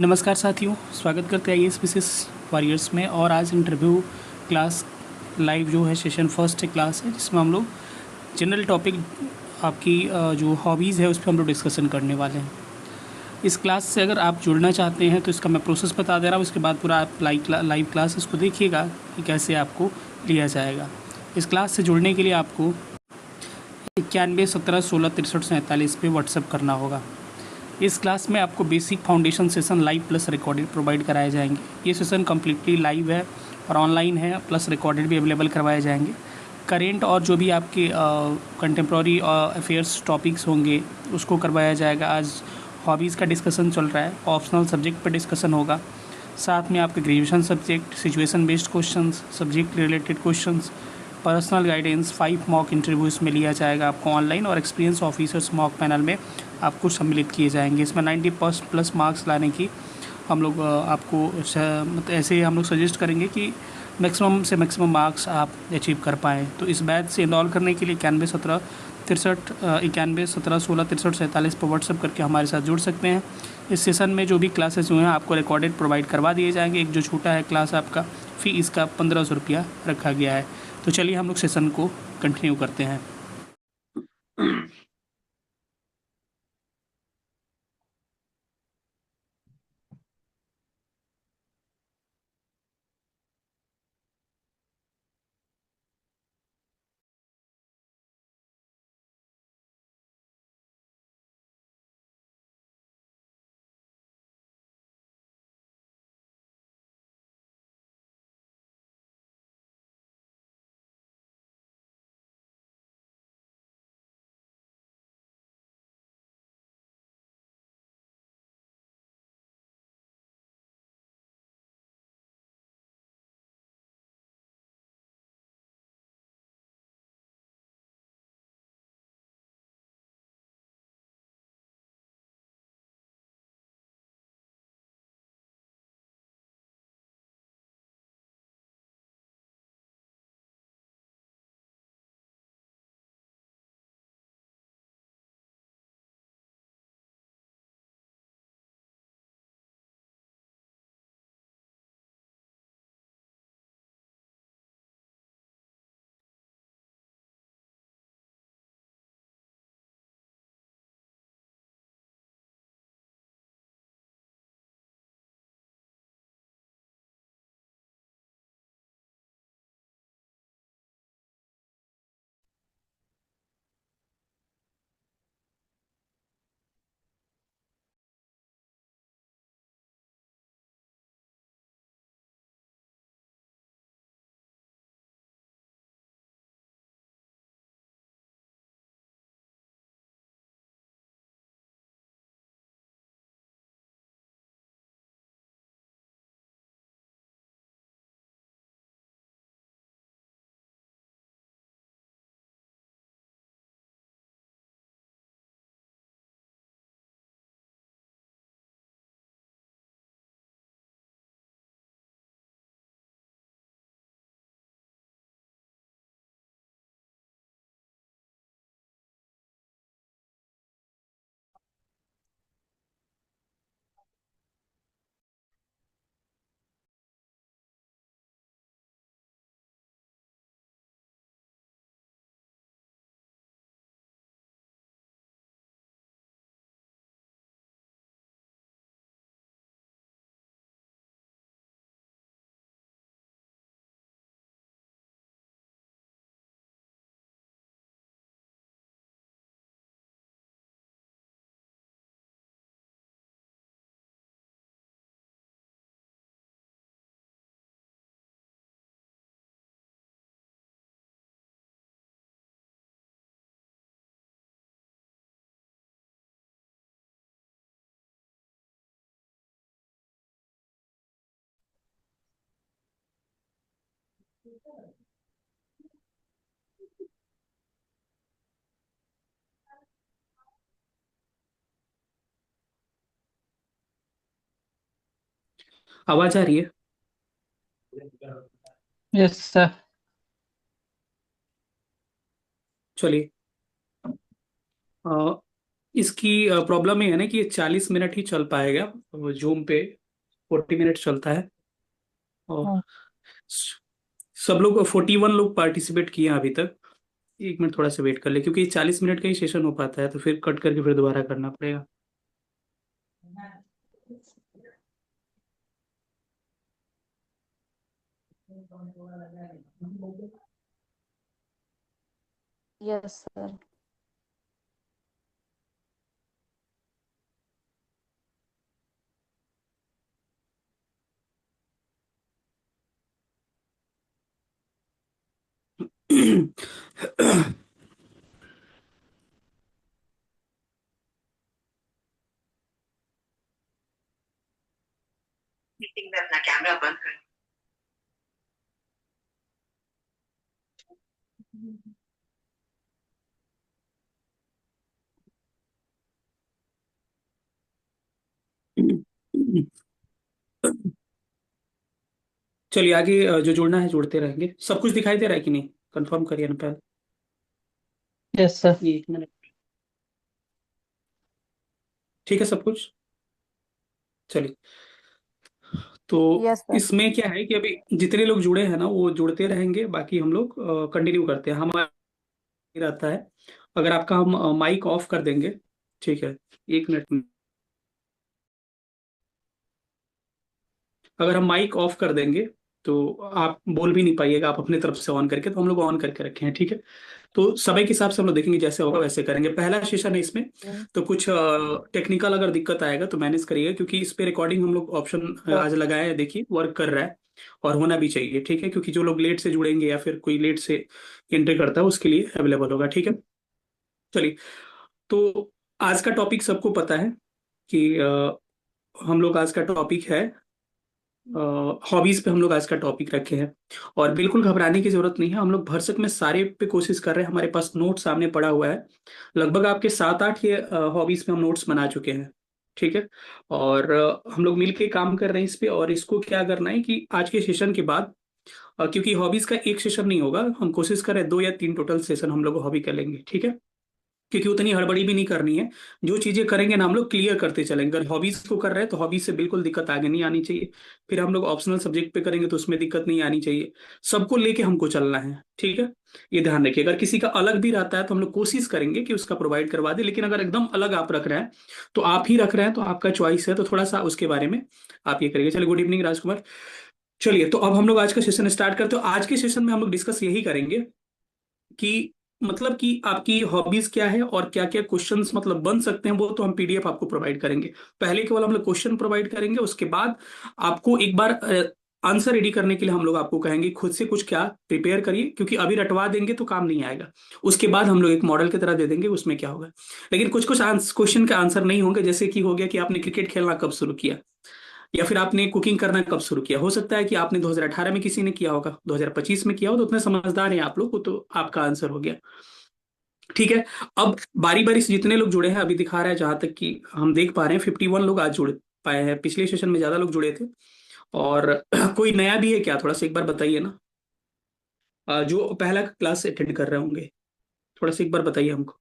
नमस्कार साथियों, स्वागत करते हैं आईएएस पीसीएस वॉरियर्स में। और आज इंटरव्यू क्लास लाइव जो है सेशन फर्स्ट क्लास है, जिसमें हम लोग जनरल टॉपिक आपकी जो हॉबीज़ है उस पर हम लोग डिस्कशन करने वाले हैं। इस क्लास से अगर आप जुड़ना चाहते हैं तो इसका मैं प्रोसेस बता दे रहा हूँ, उसके बाद पूरा आप लाइव क्लास इसको देखिएगा कि कैसे आपको लिया जाएगा। इस क्लास से जुड़ने के लिए आपको 91 17 16 63 47 पे व्हाट्सअप करना होगा। इस क्लास में आपको basic foundation session live plus recorded provide कराए जाएंगे। ये सेशन कम्प्लीटली लाइव है और ऑनलाइन है, प्लस रिकॉर्डेड भी अवेलेबल करवाए जाएंगे। करेंट और जो भी आपके कंटेम्प्रेरी अफेयर्स टॉपिक्स होंगे उसको करवाया जाएगा। आज हॉबीज़ का डिस्कशन चल रहा है, ऑप्शनल सब्जेक्ट पर डिस्कशन होगा। साथ में आपके graduation subject, situation based questions, subject related questions, personal guidance, 5 mock interviews में लिया जाएगा आपको ऑनलाइन, और एक्सपीरियंस ऑफिसर्स मॉक पैनल में आपको सम्मिलित किए जाएंगे। इसमें 90+ मार्क्स लाने की हम लोग आपको मतलब ऐसे हम लोग सजेस्ट करेंगे कि मैक्सिमम से मैक्सिमम मार्क्स आप अचीव कर पाएँ। तो इस बैच से इनरोल करने के लिए 91 17 63 91 17 16 63 47 पर व्हाट्सअप करके हमारे साथ जुड़ सकते हैं। इस सेशन में जो भी क्लासेस हुए हैं आपको रिकॉर्डेड प्रोवाइड करवा दिए जाएंगे। एक जो छूटा है क्लास आपका फ़ी, इसका 1500 रुपया रखा गया है। तो चलिए हम लोग सेशन को कंटिन्यू करते हैं। आवाज़ आ रही है? Yes sir. चलिए। इसकी प्रॉब्लम ये है ना कि ये 40 मिनट ही चल पाएगा। जूम पे 40 मिनट चलता है। और हाँ। स- सब लोग 41 लोग पार्टिसिपेट किए हैं अभी तक। 1 मिनट थोड़ा सा वेट कर ले, क्योंकि ये 40 मिनट का ही सेशन हो पाता है, तो फिर कट करके फिर दोबारा करना पड़ेगा। Yes sir. मीटिंग में अपना कैमरा बंद कर। चलिए आगे, जो जुड़ना है जुड़ते रहेंगे। सब कुछ दिखाई दे रहा है कि नहीं, कंफर्म करिए ना पहले। Yes sir. 1 मिनट। ठीक है सब कुछ। चलिए, तो यस सर। इसमें क्या है कि अभी जितने लोग जुड़े हैं ना वो जुड़ते रहेंगे, बाकी हम लोग कंटिन्यू करते हैं। हमारा रहता है, अगर आपका हम माइक ऑफ कर देंगे, ठीक है, 1 मिनट। अगर हम माइक ऑफ कर देंगे तो आप बोल भी नहीं पाइएगा, आप अपने तरफ से ऑन करके, तो हम लोग ऑन करके रखे हैं, ठीक है। तो समय के हिसाब से हम लोग देखेंगे, जैसे होगा वैसे करेंगे। पहला सेशन है इसमें, तो कुछ टेक्निकल अगर दिक्कत आएगा तो मैनेज करिएगा, क्योंकि इस पे रिकॉर्डिंग हम लोग ऑप्शन आज लगाए हैं, देखिए वर्क कर रहा है। और होना भी चाहिए, ठीक है, क्योंकि जो लोग लेट से जुड़ेंगे या फिर कोई लेट से एंट्री करता है उसके लिए अवेलेबल होगा, ठीक है। चलिए, तो आज का टॉपिक सबको पता है कि हम लोग आज का टॉपिक है हॉबीज पे। हम लोग आज का टॉपिक रखे हैं, और बिल्कुल घबराने की जरूरत नहीं है। हम लोग भरसक में सारे पे कोशिश कर रहे हैं। हमारे पास नोट सामने पड़ा हुआ है, लगभग आपके 7-8 ये हॉबीज पे हम नोट्स बना चुके हैं, ठीक है। और हम लोग मिलके काम कर रहे हैं इस पे। और इसको क्या करना है कि आज के सेशन के बाद, क्योंकि हॉबीज का एक सेशन नहीं होगा, हम कोशिश कर रहे हैं 2 या 3 टोटल सेशन हम लोग हॉबी कर लेंगे, ठीक है। क्योंकि उतनी हड़बड़ी भी नहीं करनी है। जो चीजें करेंगे ना हम लोग क्लियर करते चलेंगे। अगर हॉबीज को कर रहे हैं तो हॉबीज से बिल्कुल दिक्कत आगे नहीं आनी चाहिए। फिर हम लोग ऑप्शनल सब्जेक्ट पे करेंगे तो उसमें दिक्कत नहीं आनी चाहिए। सबको लेके हमको चलना है, ठीक है। ये ध्यान रखिए, अगर किसी का अलग भी रहता है तो हम लोग कोशिश करेंगे कि उसका प्रोवाइड करवा दे, लेकिन अगर एकदम अलग आप रख रहे हैं तो आप ही रख रहे हैं, तो आपका चॉइस है, तो थोड़ा सा उसके बारे में आप ये करिए। चलिए, गुड इवनिंग राजकुमार। चलिए, तो अब हम लोग आज का सेशन स्टार्ट करते हो। आज के सेशन में हम लोग डिस्कस यही करेंगे कि मतलब कि आपकी हॉबीज क्या है और क्या क्या क्वेश्चंस मतलब बन सकते हैं, वो तो हम पीडीएफ आपको प्रोवाइड करेंगे। पहले केवल हम लोग क्वेश्चन प्रोवाइड करेंगे, उसके बाद आपको एक बार आंसर रेडी करने के लिए हम लोग आपको कहेंगे खुद से कुछ क्या प्रिपेयर करिए, क्योंकि अभी रटवा देंगे तो काम नहीं आएगा। उसके बाद हम लोग एक मॉडल की तरह दे देंगे, उसमें क्या होगा। लेकिन कुछ कुछ क्वेश्चन का आंसर नहीं होंगे, जैसे कि हो गया कि आपने क्रिकेट खेलना कब शुरू किया, या फिर आपने कुकिंग करना कब शुरू किया। हो सकता है कि आपने 2018 में किसी ने किया होगा, 2025 में किया हो, तो उतने समझदार हैं आप लोग, तो आपका आंसर हो गया, ठीक है। अब बारी बारी से जितने लोग जुड़े हैं, अभी दिखा रहा है जहां तक कि हम देख पा रहे हैं 51 लोग आज जुड़ पाए हैं। पिछले सेशन में ज्यादा लोग जुड़े थे। और कोई नया भी है क्या, थोड़ा सा एक बार बताइए ना। जो पहला क्लास अटेंड कर रहे होंगे, थोड़ा सा एक बार बताइए हमको।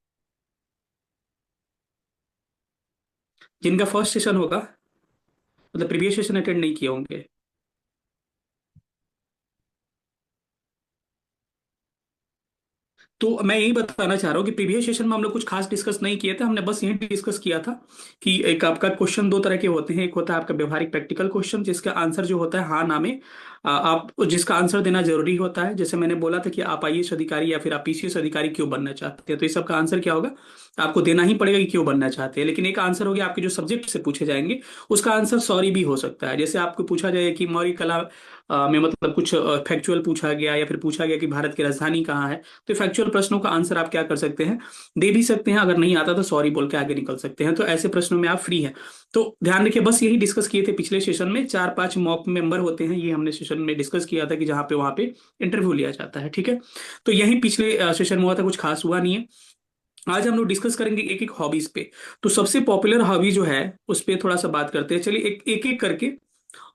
जिनका फर्स्ट सेशन होगा, मतलब प्रीवियस सेशन अटेंड नहीं किए होंगे। तो मैं यही बताना चाह रहा हूँ कि प्रीवियस सेशन में हम लोग कुछ खास डिस्कस नहीं किए थे। हमने बस यही डिस्कस किया था कि एक आपका क्वेश्चन दो तरह के होते हैं। एक होता है आपका व्यवहारिक प्रैक्टिकल क्वेश्चन, जिसका आंसर जो होता है हाँ ना में, आप जिसका आंसर देना जरूरी होता है। जैसे मैंने बोला था कि आप आईएएस अधिकारी या फिर आप पीसीएस अधिकारी क्यों बनना चाहते हैं, तो इस सब का आंसर क्या होगा, आपको देना ही पड़ेगा कि क्यों बनना चाहते हैं। लेकिन एक आंसर हो गया आपके जो सब्जेक्ट से पूछे जाएंगे, उसका आंसर सॉरी भी हो सकता है। जैसे आपको पूछा जाए कि मौर्य कला में मतलब कुछ फैक्चुअल पूछा गया, या फिर पूछा गया कि भारत की राजधानी कहाँ है, तो फैक्चुअल प्रश्नों का आंसर आप क्या कर सकते हैं, दे भी सकते हैं। अगर नहीं आता तो सॉरी बोल के आगे निकल सकते हैं। तो ऐसे प्रश्नों में आप फ्री हैं। तो ध्यान रखिए, बस यही डिस्कस किए थे पिछले सेशन में। 4-5 मॉक मेंबर होते हैं, ये हमने सेशन में डिस्कस किया था कि जहाँ पे वहाँ पे इंटरव्यू लिया जाता है, ठीक है। तो यही पिछले सेशन में हुआ था, कुछ खास हुआ नहीं है। आज हम लोग डिस्कस करेंगे एक एक हॉबीज पे। तो सबसे पॉपुलर हॉबी जो है उस पे थोड़ा सा बात करते हैं। चलिए, एक एक एक करके,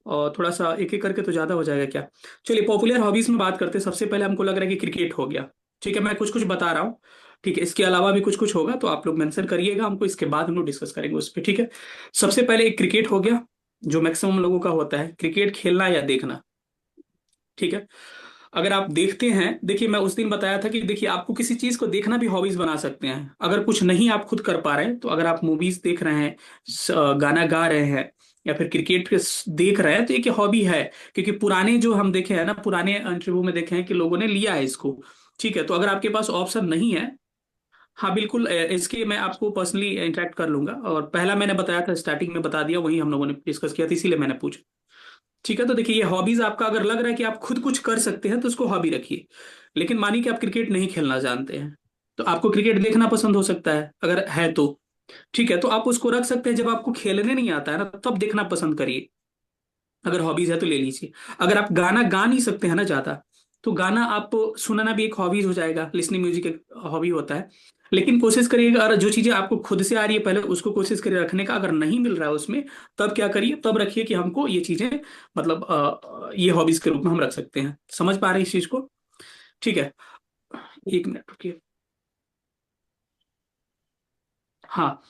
और थोड़ा सा एक एक करके तो ज्यादा हो जाएगा क्या। चलिए, पॉपुलर हॉबीज में बात करते हैं। सबसे पहले हमको लग रहा है कि क्रिकेट हो गया, ठीक है। मैं कुछ कुछ बता रहा हूँ, ठीक है, इसके अलावा भी कुछ कुछ होगा तो आप लोग मेंशन करिएगा हमको, इसके बाद हम लोग डिस्कस करेंगे उस पर। ठीक है, सबसे पहले एक क्रिकेट हो गया, जो मैक्सिमम लोगों का होता है, क्रिकेट खेलना या देखना। ठीक है, अगर आप देखते हैं, देखिए मैं उस दिन बताया था कि देखिए आपको किसी चीज को देखना भी हॉबीज बना सकते हैं। अगर कुछ नहीं आप खुद कर पा रहे हैं, तो अगर आप मूवीज देख रहे हैं, गाना गा रहे हैं, या फिर क्रिकेट देख रहे हैं, तो एक हॉबी है। क्योंकि पुराने जो हम देखे हैं ना, पुराने इंटरव्यू में देखे हैं कि लोगों ने लिया है इसको। ठीक है, तो अगर आपके पास ऑप्शन नहीं है, हाँ बिल्कुल, इसके मैं आपको पर्सनली इंटरेक्ट कर लूंगा। और पहला मैंने बताया था, स्टार्टिंग में बता दिया, वही हम लोगों ने डिस्कस किया था, इसीलिए मैंने पूछा। ठीक है, तो देखिए ये हॉबीज आपका अगर लग रहा है कि आप खुद कुछ कर सकते हैं तो उसको हॉबी रखिए। लेकिन मानिए कि आप क्रिकेट नहीं खेलना जानते हैं, तो आपको क्रिकेट देखना पसंद हो सकता है, अगर है तो। ठीक है, तो आप उसको रख सकते हैं, जब आपको खेलने नहीं आता है ना, तब देखना पसंद करिए। अगर हॉबीज है तो ले लीजिए। अगर आप गाना गा नहीं सकते हैं ना ज्यादा, तो गाना आप सुनना भी एक हॉबीज हो जाएगा, लिसनिंग म्यूजिक एक हॉबी होता है। लेकिन कोशिश करिएगा, और जो चीजें आपको खुद से आ रही है पहले उसको कोशिश करिए रखने का। अगर नहीं मिल रहा है उसमें, तब क्या करिए, तब रखिए कि हमको ये चीजें, मतलब ये हॉबीज के रूप में हम रख सकते हैं। समझ पा रहे हैं इस चीज को? ठीक है, एक मिनट रुकिए। हाँ,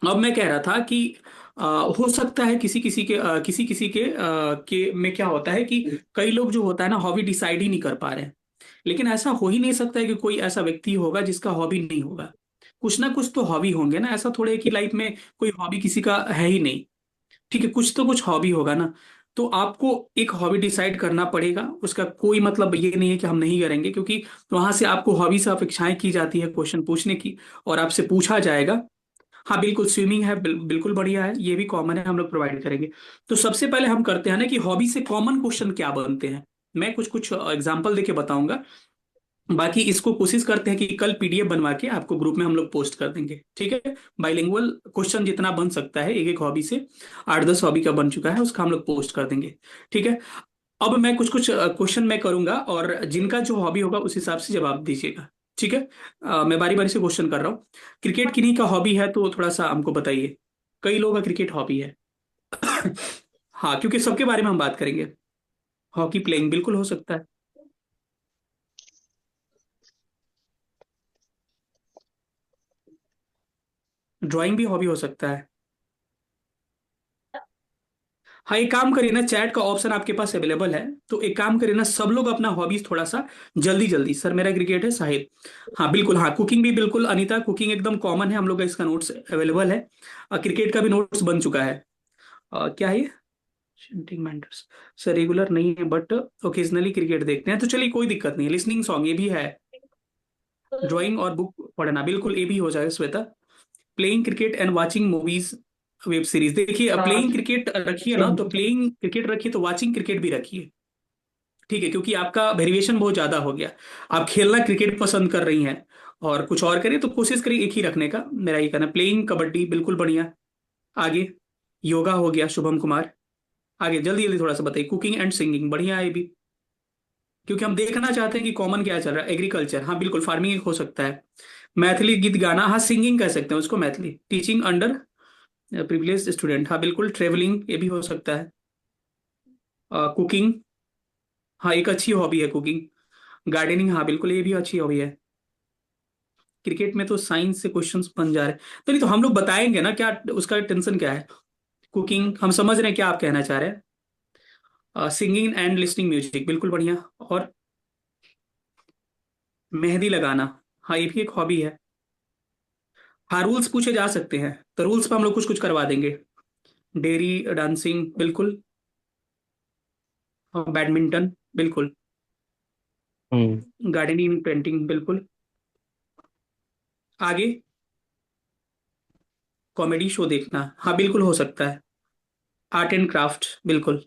अब मैं कह रहा था कि हो सकता है किसी किसी के किसी किसी के में क्या होता है कि कई लोग जो होता है ना, हॉबी डिसाइड ही नहीं कर पा रहे हैं। लेकिन ऐसा हो ही नहीं सकता है कि कोई ऐसा व्यक्ति होगा जिसका हॉबी नहीं होगा। कुछ ना कुछ तो हॉबी होंगे ना, ऐसा थोड़े है कि लाइफ में कोई हॉबी किसी का है ही नहीं। ठीक है, कुछ तो कुछ हॉबी होगा ना। तो आपको एक हॉबी डिसाइड करना पड़ेगा, उसका कोई मतलब ये नहीं है कि हम नहीं करेंगे, क्योंकि वहां से आपको हॉबी से अपेक्षाएं की जाती है क्वेश्चन पूछने की, और आपसे पूछा जाएगा। हाँ बिल्कुल, स्विमिंग है, बिल्कुल बढ़िया है, ये भी कॉमन है, हम लोग प्रोवाइड करेंगे। तो सबसे पहले हम करते हैं ना कि हॉबी से कॉमन क्वेश्चन क्या बनते हैं। मैं कुछ कुछ एग्जांपल देके बताऊंगा। बाकी इसको कोशिश करते हैं कि कल पीडीएफ बनवा के आपको ग्रुप में हम लोग पोस्ट कर देंगे। ठीक है, बाइलिंगुअल क्वेश्चन जितना बन सकता है एक एक हॉबी से, 8-10 हॉबी का बन चुका है, उसका हम लोग पोस्ट कर देंगे। ठीक है, अब मैं कुछ कुछ क्वेश्चन मैं करूंगा, और जिनका जो हॉबी होगा उस हिसाब से जवाब दीजिएगा। ठीक है, मैं बारी बारी से क्वेश्चन कर रहा हूँ। क्रिकेट किन्हीं का हॉबी है तो थोड़ा सा हमको बताइए। कई लोगों का क्रिकेट हॉबी है। हाँ, क्योंकि सबके बारे में हम बात करेंगे। हॉकी प्लेइंग बिल्कुल हो सकता है। ड्राइंग भी हॉबी हो सकता है। हाँ, एक काम करिए ना, चैट का ऑप्शन आपके पास अवेलेबल है, तो एक काम करिए ना, सब लोग अपना हॉबीज थोड़ा सा जल्दी जल्दी, सर मेरा क्रिकेट है साहिब। हाँ बिल्कुल, हाँ कुकिंग भी बिल्कुल, अनीता कुकिंग एकदम कॉमन है हम लोग का, इसका नोट्स अवेलेबल है। क्रिकेट का भी नोट्स बन चुका है। क्या है ये? शेंटिंग मेंटर्स। सर रेगुलर नहीं है, बट ओकेजनली क्रिकेट देखते हैं, तो चलिए कोई दिक्कत नहीं है। लिसनिंग सॉन्ग ये भी है। ड्राइंग और बुक पढ़ना बिल्कुल, ये भी हो जाएगा Shweta. Playing cricket and watching movies, web series. देखिए प्लेइंग क्रिकेट रखिए ना, तो प्लेइंग क्रिकेट रखिए, तो वाचिंग क्रिकेट भी रखिए। ठीक है, क्योंकि आपका वेरिएशन बहुत ज्यादा हो गया। आप खेलना क्रिकेट पसंद कर रही हैं, और कुछ और करिए, तो कोशिश करिए एक ही रखने का, मेरा ये कहना। प्लेइंग कबड्डी बिल्कुल बढ़िया। आगे, योगा हो गया, शुभम कुमार। आगे जल्दी जल्दी थोड़ा सा बताइए। कुकिंग एंड सिंगिंग बढ़िया है ये भी, क्योंकि हम देखना चाहते हैं कि कॉमन क्या चल रहा है। एग्रीकल्चर, हाँ बिल्कुल, फार्मिंग एक हो सकता है। मैथिली गीत गाना, हाँ सिंगिंग कह सकते हैं उसको, Maithili. Teaching under privilege student, हाँ बिल्कुल। ट्रेवलिंग ये भी हो सकता है। कुकिंग, हाँ एक अच्छी हॉबी है कुकिंग। गार्डनिंग, हाँ बिल्कुल, ये भी अच्छी हॉबी है। क्रिकेट में तो साइंस से क्वेश्चंस बन जा रहे हैं, तो नहीं तो हम लोग बताएंगे ना, क्या उसका टेंशन क्या है। कुकिंग हम समझ रहे हैं क्या आप कहना चाह रहे हैं। सिंगिंग एंड लिसनिंग म्यूजिक बिल्कुल बढ़िया। और मेहंदी लगाना, हाँ ये भी एक हॉबी है। हाँ, रूल्स पूछे जा सकते हैं, तो रूल्स पे हम लोग कुछ कुछ करवा देंगे। डेयरी डांसिंग बिल्कुल। बैडमिंटन बिल्कुल। हम्म। गार्डनिंग पेंटिंग बिल्कुल। आगे, कॉमेडी शो देखना, हाँ बिल्कुल हो सकता है। आर्ट एंड क्राफ्ट बिल्कुल।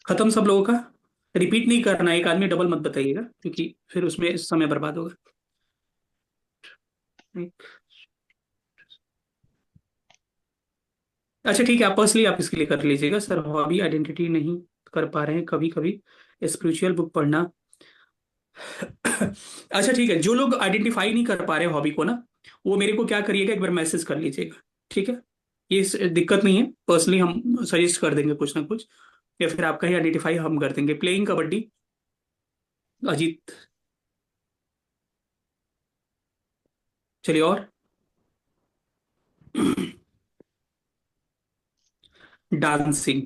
खत्म सब लोगों का। रिपीट नहीं करना, एक आदमी डबल मत बताइएगा, क्योंकि फिर उसमें समय बर्बाद होगा। अच्छा ठीक है, आप पर्सनली आप इसके लिए कर लीजिएगा। सर हॉबी आइडेंटिटी नहीं कर पा रहे हैं कभी कभी, स्पिरिचुअल बुक पढ़ना। अच्छा ठीक है, जो लोग आइडेंटिफाई नहीं कर पा रहे हॉबी को ना, वो मेरे को क्या करिएगा, एक बार मैसेज कर लीजिएगा। ठीक है, ये दिक्कत नहीं है, पर्सनली हम सजेस्ट कर देंगे कुछ ना कुछ, या फिर आपका ही आइडेंटिफाई हम कर देंगे। प्लेइंग कबड्डी, अजीत। चलिए और। डांसिंग।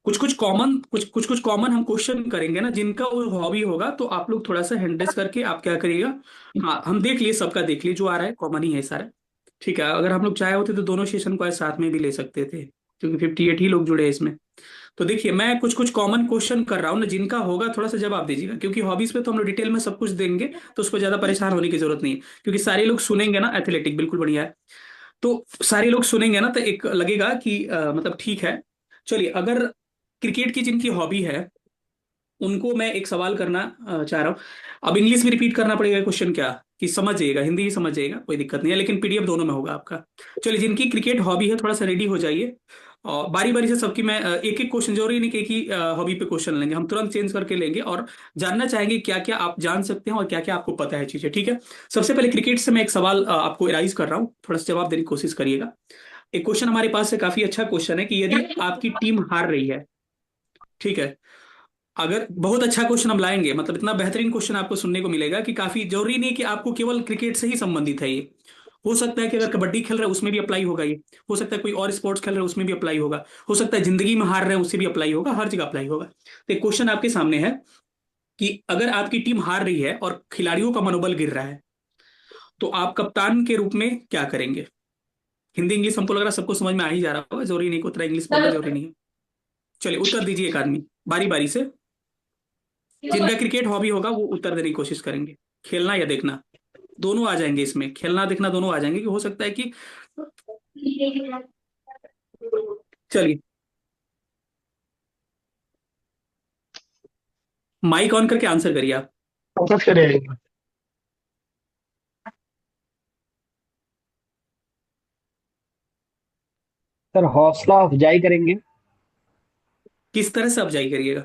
कुछ कुछ कॉमन हम क्वेश्चन करेंगे ना, जिनका वो हॉबी होगा तो आप लोग थोड़ा सा हैंडल्स करके आप क्या करिएगा। हाँ, हम देख लिए, सबका देख लिए, जो आ रहा है कॉमन ही है सारा। ठीक है, अगर हम लोग चाहे होते तो दोनों सेशन को आज साथ में भी ले सकते थे, क्योंकि 58 ही लोग जुड़े हैं इसमें। तो देखिए, मैं कुछ कुछ कॉमन क्वेश्चन कर रहा हूँ ना, जिनका होगा थोड़ा सा जवाब दीजिएगा, क्योंकि हॉबीज पे तो हम लोग डिटेल में सब कुछ देंगे, तो उस पर ज्यादा परेशान होने की जरूरत नहीं है, क्योंकि सारे लोग सुनेंगे ना। एथलेटिक बिल्कुल बढ़िया है। तो सारे लोग सुनेंगे ना, तो एक लगेगा कि मतलब ठीक है। चलिए, अगर क्रिकेट की जिनकी हॉबी है, उनको मैं एक सवाल करना चाह रहा हूँ। अब इंग्लिश में रिपीट करना पड़ेगा क्वेश्चन, क्या कि समझ जाइएगा, हिंदी ही समझ जाइएगा, कोई दिक्कत नहीं है, लेकिन पीडीएफ दोनों में होगा आपका। चलिए, जिनकी क्रिकेट हॉबी है थोड़ा सा रेडी हो जाइए, और बारी बारी से सबकी मैं एक एक क्वेश्चन, जरूरी नहीं कि एक ही हॉबी पे क्वेश्चन लेंगे, हम तुरंत चेंज करके लेंगे, और जानना चाहेंगे क्या क्या आप जान सकते हैं और क्या क्या आपको पता है चीजें। ठीक है। सबसे पहले क्रिकेट से मैं एक सवाल आपको एराइज कर रहा हूँ, थोड़ा सा जवाब देने की कोशिश करिएगा। एक क्वेश्चन हमारे पास है, काफी अच्छा क्वेश्चन है, कि यदि आपकी टीम हार रही है, ठीक है, अगर बहुत अच्छा क्वेश्चन हम लाएंगे, मतलब इतना बेहतरीन क्वेश्चन आपको सुनने को मिलेगा कि काफी जरूरी नहीं कि आपको केवल क्रिकेट से ही संबंधित है ये। हो सकता है कि अगर कबड्डी खेल रहे हैं उसमें भी अप्लाई होगा ये। हो सकता है कोई और स्पोर्ट्स खेल रहे हैं उसमें भी अप्लाई होगा। हो सकता है जिंदगी में हार रहे हैं उससे भी अप्लाई होगा, हर जगह अप्लाई होगा। तो एक क्वेश्चन आपके सामने है कि अगर आपकी टीम हार रही है और खिलाड़ियों का मनोबल गिर रहा है, तो आप कप्तान के रूप में क्या करेंगे। हिंदी इंग्लिश हमको लग रहा है सबको समझ में आ ही जा रहा होगा, जरूरी नहीं कि उतना इंग्लिश बोलना जरूरी नहीं है। चलिए, उत्तर दीजिए एक आदमी, बारी बारी से। जिनका क्रिकेट हॉबी होगा वो उत्तर देने की कोशिश करेंगे। खेलना या देखना, दोनों आ जाएंगे इसमें, खेलना देखना दोनों आ जाएंगे, कि हो सकता है कि। चलिए, माइक ऑन करके आंसर करिए आप। फोकस करिए। सर हौसला अफजाई करेंगे। किस तरह से अफजाई करिएगा,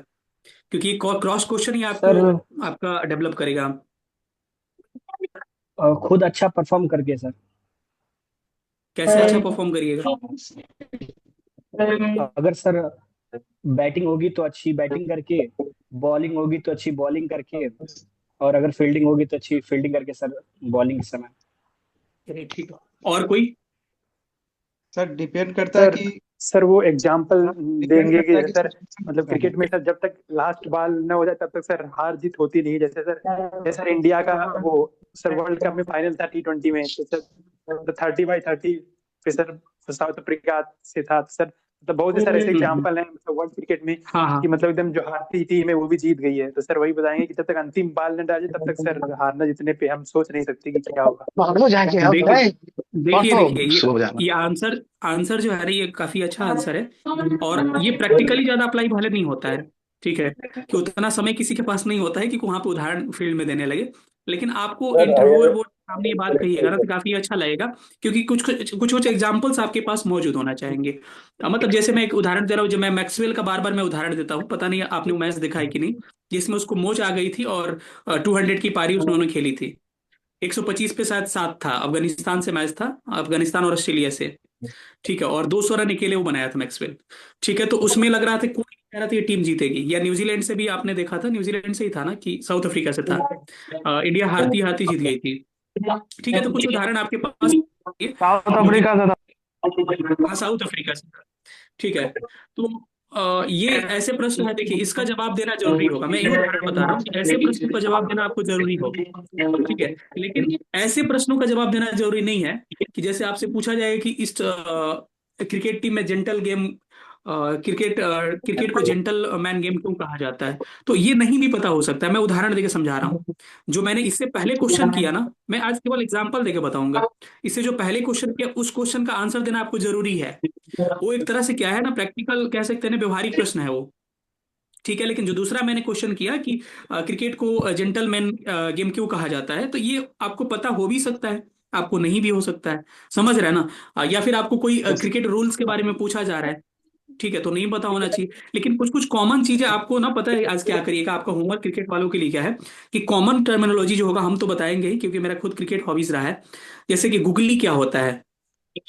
क्योंकि ये क्रॉस क्वेश्चन ही आपको, सर आपका डेवलप करेगा। खुद अच्छा परफॉर्म करके सर। कैसे अच्छा परफॉर्म करिएगा। अगर सर बैटिंग होगी तो अच्छी बैटिंग करके, बॉलिंग होगी तो अच्छी बॉलिंग करके, और अगर फील्डिंग होगी तो अच्छी फील्डिंग करके सर, बॉलिंग के समय। चलिए ठीक है। और कोई। सर डिपेंड करता है सर कि सर वो एग्जाम्पल डिपेंड देंगे करता कि है जैसे कि सर सिचुएशन मतलब कैसा है। क्रिकेट में सर जब तक लास्ट बॉल न हो जाए तब तक सर हार जीत होती नहीं। जैसे सर इंडिया का वो सर वर्ल्ड कप में फाइनल था T20 में, तो सर 30/30 पे सर साउथ अफ्रीका से था। तो सर मतलब बहुत से सर ऐसे हम्म। एग्जाम्पल हैं मतलब वर्ल्ड क्रिकेट में हाँ कि हाँ। मतलब एकदम जो हारती टीम है वो भी जीत गई है। तो सर वही बताएंगे कि जब तक अंतिम बॉल न डाले तब तक सर हारना जीतने पे हम सोच नहीं सकते कि क्या होगा। पकड़ो जाके आप देखिए भाई। देखिए पकड़ो देखिए, सो जाना। ये आंसर आंसर जो है ना, ये काफी अच्छा आंसर है, और ये प्रैक्टिकली ज्यादा अप्लाई भले नहीं होता है। ठीक है, कि उतना समय किसी के पास नहीं होता है कि वहां पे उदाहरण फील्ड में देने लगे। लेकिन आपको इंटरव्यूअर बोर्ड के सामने ये बात कहिएगा ना, तो काफी अच्छा लगेगा, क्योंकि कुछ कुछ कुछ कुछ एग्जाम्पल्स आपके पास मौजूद होना चाहेंगे। मतलब जैसे मैं एक उदाहरण दे रहा हूँ, जो मैं मैक्सवेल का बार बार मैं उदाहरण देता हूँ, पता नहीं आपने वो मैच देखा है कि नहीं, जिसमें उसको मोच आ गई थी और 200 की पारी उन्होंने खेली थी। 125 पे शायद 7 था, अफगानिस्तान से मैच था, अफगानिस्तान और ऑस्ट्रेलिया से। ठीक है, और 200 रन अकेले वो बनाया था मैक्सवेल। ठीक है, तो उसमें लग रहा था, कोई कह रहा था ये टीम जीतेगी, या न्यूजीलैंड से भी आपने देखा था, न्यूजीलैंड से ही था ना कि साउथ अफ्रीका से था। इंडिया हारती हारती जीत गई थी। ठीक है, तो कुछ उदाहरण आपके पास ये, साउथ जो कि। अफ्रीका से था। हाँ, साउथ अफ्रीका से था। ठीक है, तो ये ऐसे प्रश्न है, देखिए इसका जवाब देना जरूरी होगा, मैं ये उदाहरण बता रहा हूँ कि ऐसे प्रश्नों का जवाब देना आपको जरूरी होगा। ठीक है, लेकिन ऐसे प्रश्नों का जवाब देना जरूरी नहीं है, कि जैसे आपसे पूछा जाए कि इस क्रिकेट टीम में जेंटल गेम, क्रिकेट को जेंटल मैन गेम क्यों कहा जाता है, तो ये नहीं भी पता हो सकता है। मैं उदाहरण देके समझा रहा हूँ। जो मैंने इससे पहले क्वेश्चन किया ना, मैं आज केवल एग्जांपल देके बताऊंगा। इससे जो पहले क्वेश्चन किया, उस क्वेश्चन का आंसर देना आपको जरूरी है। वो एक तरह से क्या है ना, प्रैक्टिकल कह सकते हैं ना, व्यवहारिक प्रश्न है वो। ठीक है, लेकिन जो दूसरा मैंने क्वेश्चन किया कि क्रिकेट को जेंटलमैन गेम क्यों कहा जाता है, तो ये आपको पता हो भी सकता है, आपको नहीं भी हो सकता है। समझ रहे हैं ना। या फिर आपको कोई क्रिकेट रूल्स के बारे में पूछा जा रहा है, ठीक है, तो नहीं पता होना चाहिए। लेकिन कुछ कुछ कॉमन चीजें आपको ना पता है। आज क्या करिएगा, आपका होमवर्क क्रिकेट वालों के लिए क्या है, कि कॉमन टर्मिनोलॉजी जो होगा हम तो बताएंगे ही, क्योंकि मेरा खुद क्रिकेट हॉबीज रहा है। जैसे कि गुगली क्या होता है,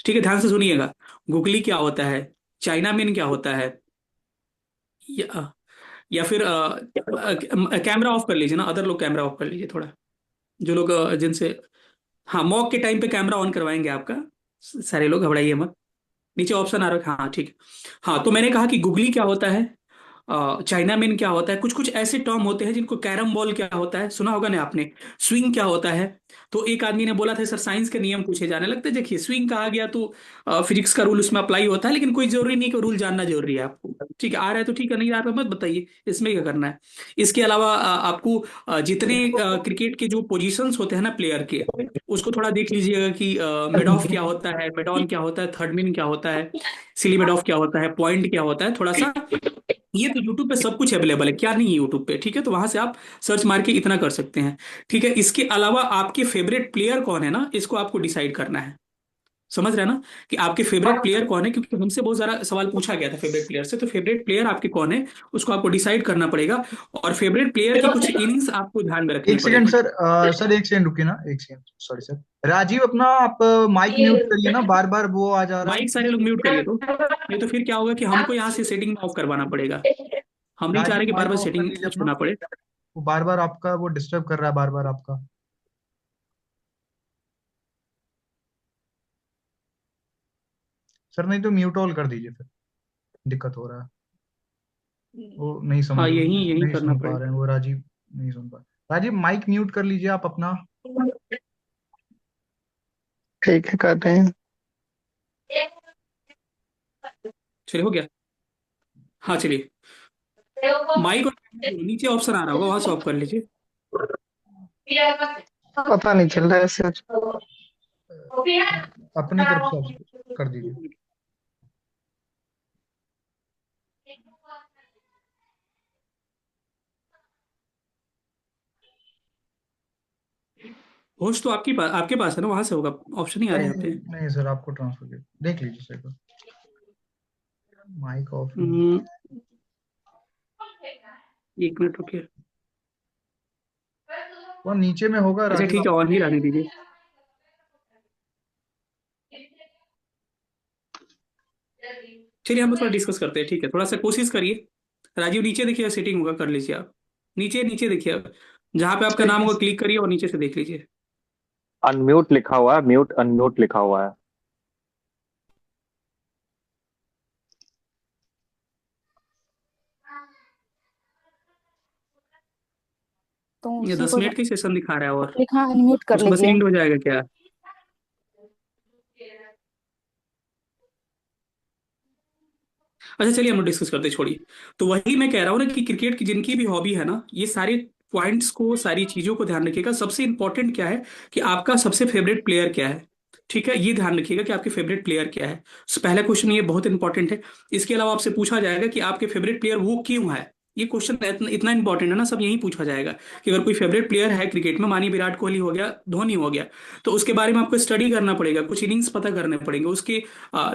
ठीक है, ध्यान से सुनिएगा। गुगली क्या होता है, चाइना मैन क्या होता है, या फिर कैमरा ऑफ कर लीजिए ना, अदर लोग कैमरा ऑफ कर लीजिए थोड़ा, जो लोग जिनसे, हाँ मॉक के टाइम पे कैमरा ऑन करवाएंगे आपका, सारे लोग घबराइए मत। नीचे ऑप्शन आ रहा है, हाँ ठीक है। हाँ तो मैंने कहा कि गुगली क्या होता है, चाइना मैन क्या होता है, कुछ कुछ ऐसे टर्म होते हैं जिनको, कैरम बॉल क्या होता है सुना होगा ना आपने, स्विंग क्या होता है। तो एक आदमी ने बोला था सर साइंस के नियम पूछे जाने लगते हैं। देखिए स्विंग कहा गया तो फिजिक्स का रूल उसमें अप्लाई होता है, लेकिन कोई जरूरी नहीं कि रूल जानना जरूरी है आपको। ठीक है, आ रहा है तो ठीक है, नहीं आ रहा है तो मत बताइए, इसमें क्या करना है। इसके अलावा आपको जितने क्रिकेट के जो पोजीशंस होते हैं ना प्लेयर के, उसको थोड़ा देख लीजिएगा कि मिड ऑफ क्या होता है, मिड ऑन क्या होता है, थर्ड मैन क्या होता है, सिली मिड ऑफ क्या होता है, पॉइंट क्या होता है, थोड़ा सा। ये तो यूट्यूब पे सब कुछ अवेलेबल है, क्या नहीं है यूट्यूब पे, ठीक है। तो वहां से आप सर्च मार के इतना कर सकते हैं, ठीक है। इसके अलावा आपके फेवरेट प्लेयर कौन है ना, इसको आपको डिसाइड करना है। समझ रहे हैं ना कि आपके फेवरेट प्लेयर कौन है, क्योंकि हमसे बहुत सारा सवाल पूछा गया था फेवरेट प्लेयर से। तो फेवरेट प्लेयर आपके कौन है, उसको आपको डिसाइड करना पड़ेगा। और फेवरेट प्लेयर की कुछ इनिंग्स आपको ध्यान में रखनी एक सेकंड पड़ेगी। सर, सर एक सेकंड रुकिए ना, एक सेकंड, सॉरी सर। राजीव अपना आप माइक म्यूट करिए ना, बार बार वो आ जा रहा माइक है। सारे लोग म्यूट करिए तो, नहीं तो फिर क्या होगा कि हमको यहाँ से सेटिंग ऑफ करवाना पड़ेगा। हम नहीं चाह रहे राजीव कि बार माइक बार ऑफ कर सेटिंग लीजिए अपना, छूना पड़े। वो बार बार आपका वो डिस्टर्ब कर रहा है, बार बार आपका। सर नहीं तो म्यूट ऑल कर दीजिए फिर, दिक्कत हो रहा है। वो नहीं समझ, हाँ यही यही नहीं करना सुन पा पड़ेगा। रहे हैं वो, राजीव नहीं सुन पा। राजीव माइक म्यूट कर लीजिए आप अपना। ठीक है, कर रहे हैं। चलिए हो गया। हाँ चलिए, माइक और नीचे ऑप्शन आ रहा होगा, वहां से ऑफ कर लीजिए। पता नहीं चल रहा है सर। अपनी तरफ से आप कर दीजिए। होस्ट तो आपके पास है ना, वहां से होगा, ऑप्शन नहीं आ रहा है यहाँ नहीं पे। नहीं सर, आपको ट्रांसफर कर देख लीजिए सर, माइक ऑफ। हम्म, एक मिनट रुकिए। वो नीचे में होगा अच्छा राजीव ठीक है, आप। ऑन ही रहने दीजिए। चलिए हम थोड़ा डिस्कस करते हैं, ठीक है, थोड़ा सा कोशिश करिए। राजीव नीचे देखिए, सेटिंग होगा, कर लीजिए आप। नीचे नीचे देखिए आप, जहाँ पे आपका नाम ठीक होगा क्लिक करिए और नीचे से देख लीजिए। अनम्यूट लिखा हुआ है, म्यूट अनम्यूट लिखा हुआ है। तो ये उसी 10 को मिनट का सेशन दिखा रहा है, और लिखा अनम्यूट कर उसके बस लीजिए। एंड हो जाएगा क्या। अच्छा चलिए हम लोग डिस्कस करते हैं, छोड़िए। तो वही मैं कह रहा हूँ ना कि क्रिकेट की जिनकी भी हॉबी है ना, ये सारे पॉइंट्स को, सारी चीजों को ध्यान रखिएगा। सबसे इंपॉर्टेंट क्या है कि आपका सबसे फेवरेट प्लेयर क्या है, ठीक है, ये ध्यान रखिएगा कि आपके फेवरेट प्लेयर क्या है। पहला क्वेश्चन ये बहुत इंपॉर्टेंट है। इसके अलावा आपसे पूछा जाएगा कि आपके फेवरेट प्लेयर वो क्यों है। ये क्वेश्चन इतना इंपॉर्टेंट है ना, सब यही पूछा जाएगा कि अगर कोई फेवरेट प्लेयर है क्रिकेट में, मानिए विराट कोहली हो गया, धोनी हो गया, तो उसके बारे में आपको स्टडी करना पड़ेगा, कुछ इनिंग्स पता करने पड़ेंगे उसके।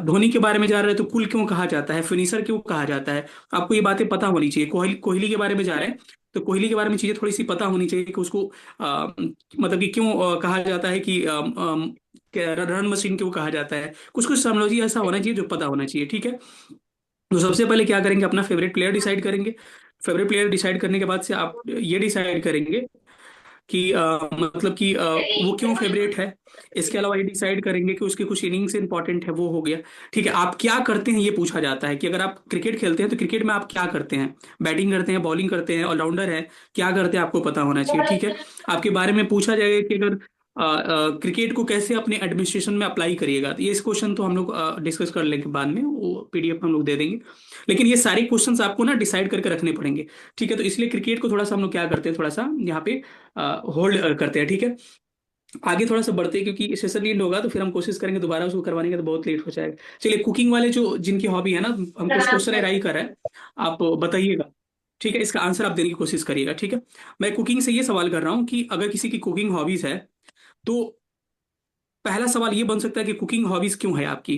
धोनी के बारे में जा रहे हैं तो कुल क्यों कहा जाता है, फिनिशर क्यों कहा जाता है, आपको ये बातें पता होनी चाहिए। कोहली कोहली के बारे में जा रहे हैं तो कोहली के बारे में चीजें थोड़ी सी पता होनी चाहिए कि उसको मतलब कि क्यों कहा जाता है कि रन मशीन क्यों कहा जाता है। कुछ कुछ टर्मिनोलॉजी ऐसा होना चाहिए जो पता होना चाहिए, ठीक है। तो सबसे पहले क्या करेंगे, अपना फेवरेट प्लेयर डिसाइड करेंगे। फेवरेट प्लेयर डिसाइड करने के बाद से आप ये डिसाइड करेंगे कि मतलब कि वो क्यों फेवरेट है। इसके अलावा ये डिसाइड करेंगे कि उसकी कुछ इनिंग्स इंपॉर्टेंट है, वो हो गया। ठीक है, आप क्या करते हैं ये पूछा जाता है कि अगर आप क्रिकेट खेलते हैं तो क्रिकेट में आप क्या करते हैं, बैटिंग करते हैं, बॉलिंग करते हैं, ऑलराउंडर है, क्या करते हैं, आपको पता होना चाहिए, ठीक है। आपके बारे में पूछा जाएगा कि अगर क्रिकेट को कैसे अपने एडमिनिस्ट्रेशन में अप्लाई करिएगा। तो ये इस क्वेश्चन तो हम लोग डिस्कस कर लेंगे बाद में, वो पीडीएफ हम लोग दे देंगे। लेकिन ये सारे क्वेश्चंस आपको ना डिसाइड करके रखने पड़ेंगे, ठीक है। तो इसलिए क्रिकेट को थोड़ा सा हम लोग क्या करते हैं, थोड़ा सा यहाँ पे होल्ड करते हैं, ठीक है। आगे थोड़ा सा बढ़ते हैं, क्योंकि सेशन लीड होगा तो फिर हम कोशिश करेंगे दोबारा उसको करवाने का, तो बहुत लेट हो जाएगा। चलिए, कुकिंग वाले जो जिनकी हॉबी है ना, हमको कुछ क्वेश्चन एराई कर रहा है, आप बताइएगा, ठीक है। इसका आंसर आप देने की कोशिश करिएगा, ठीक है। मैं कुकिंग से ये सवाल कर रहा हूँ कि अगर किसी की कुकिंग हॉबीज है तो पहला सवाल ये बन सकता है कि कुकिंग हॉबीज क्यों है आपकी,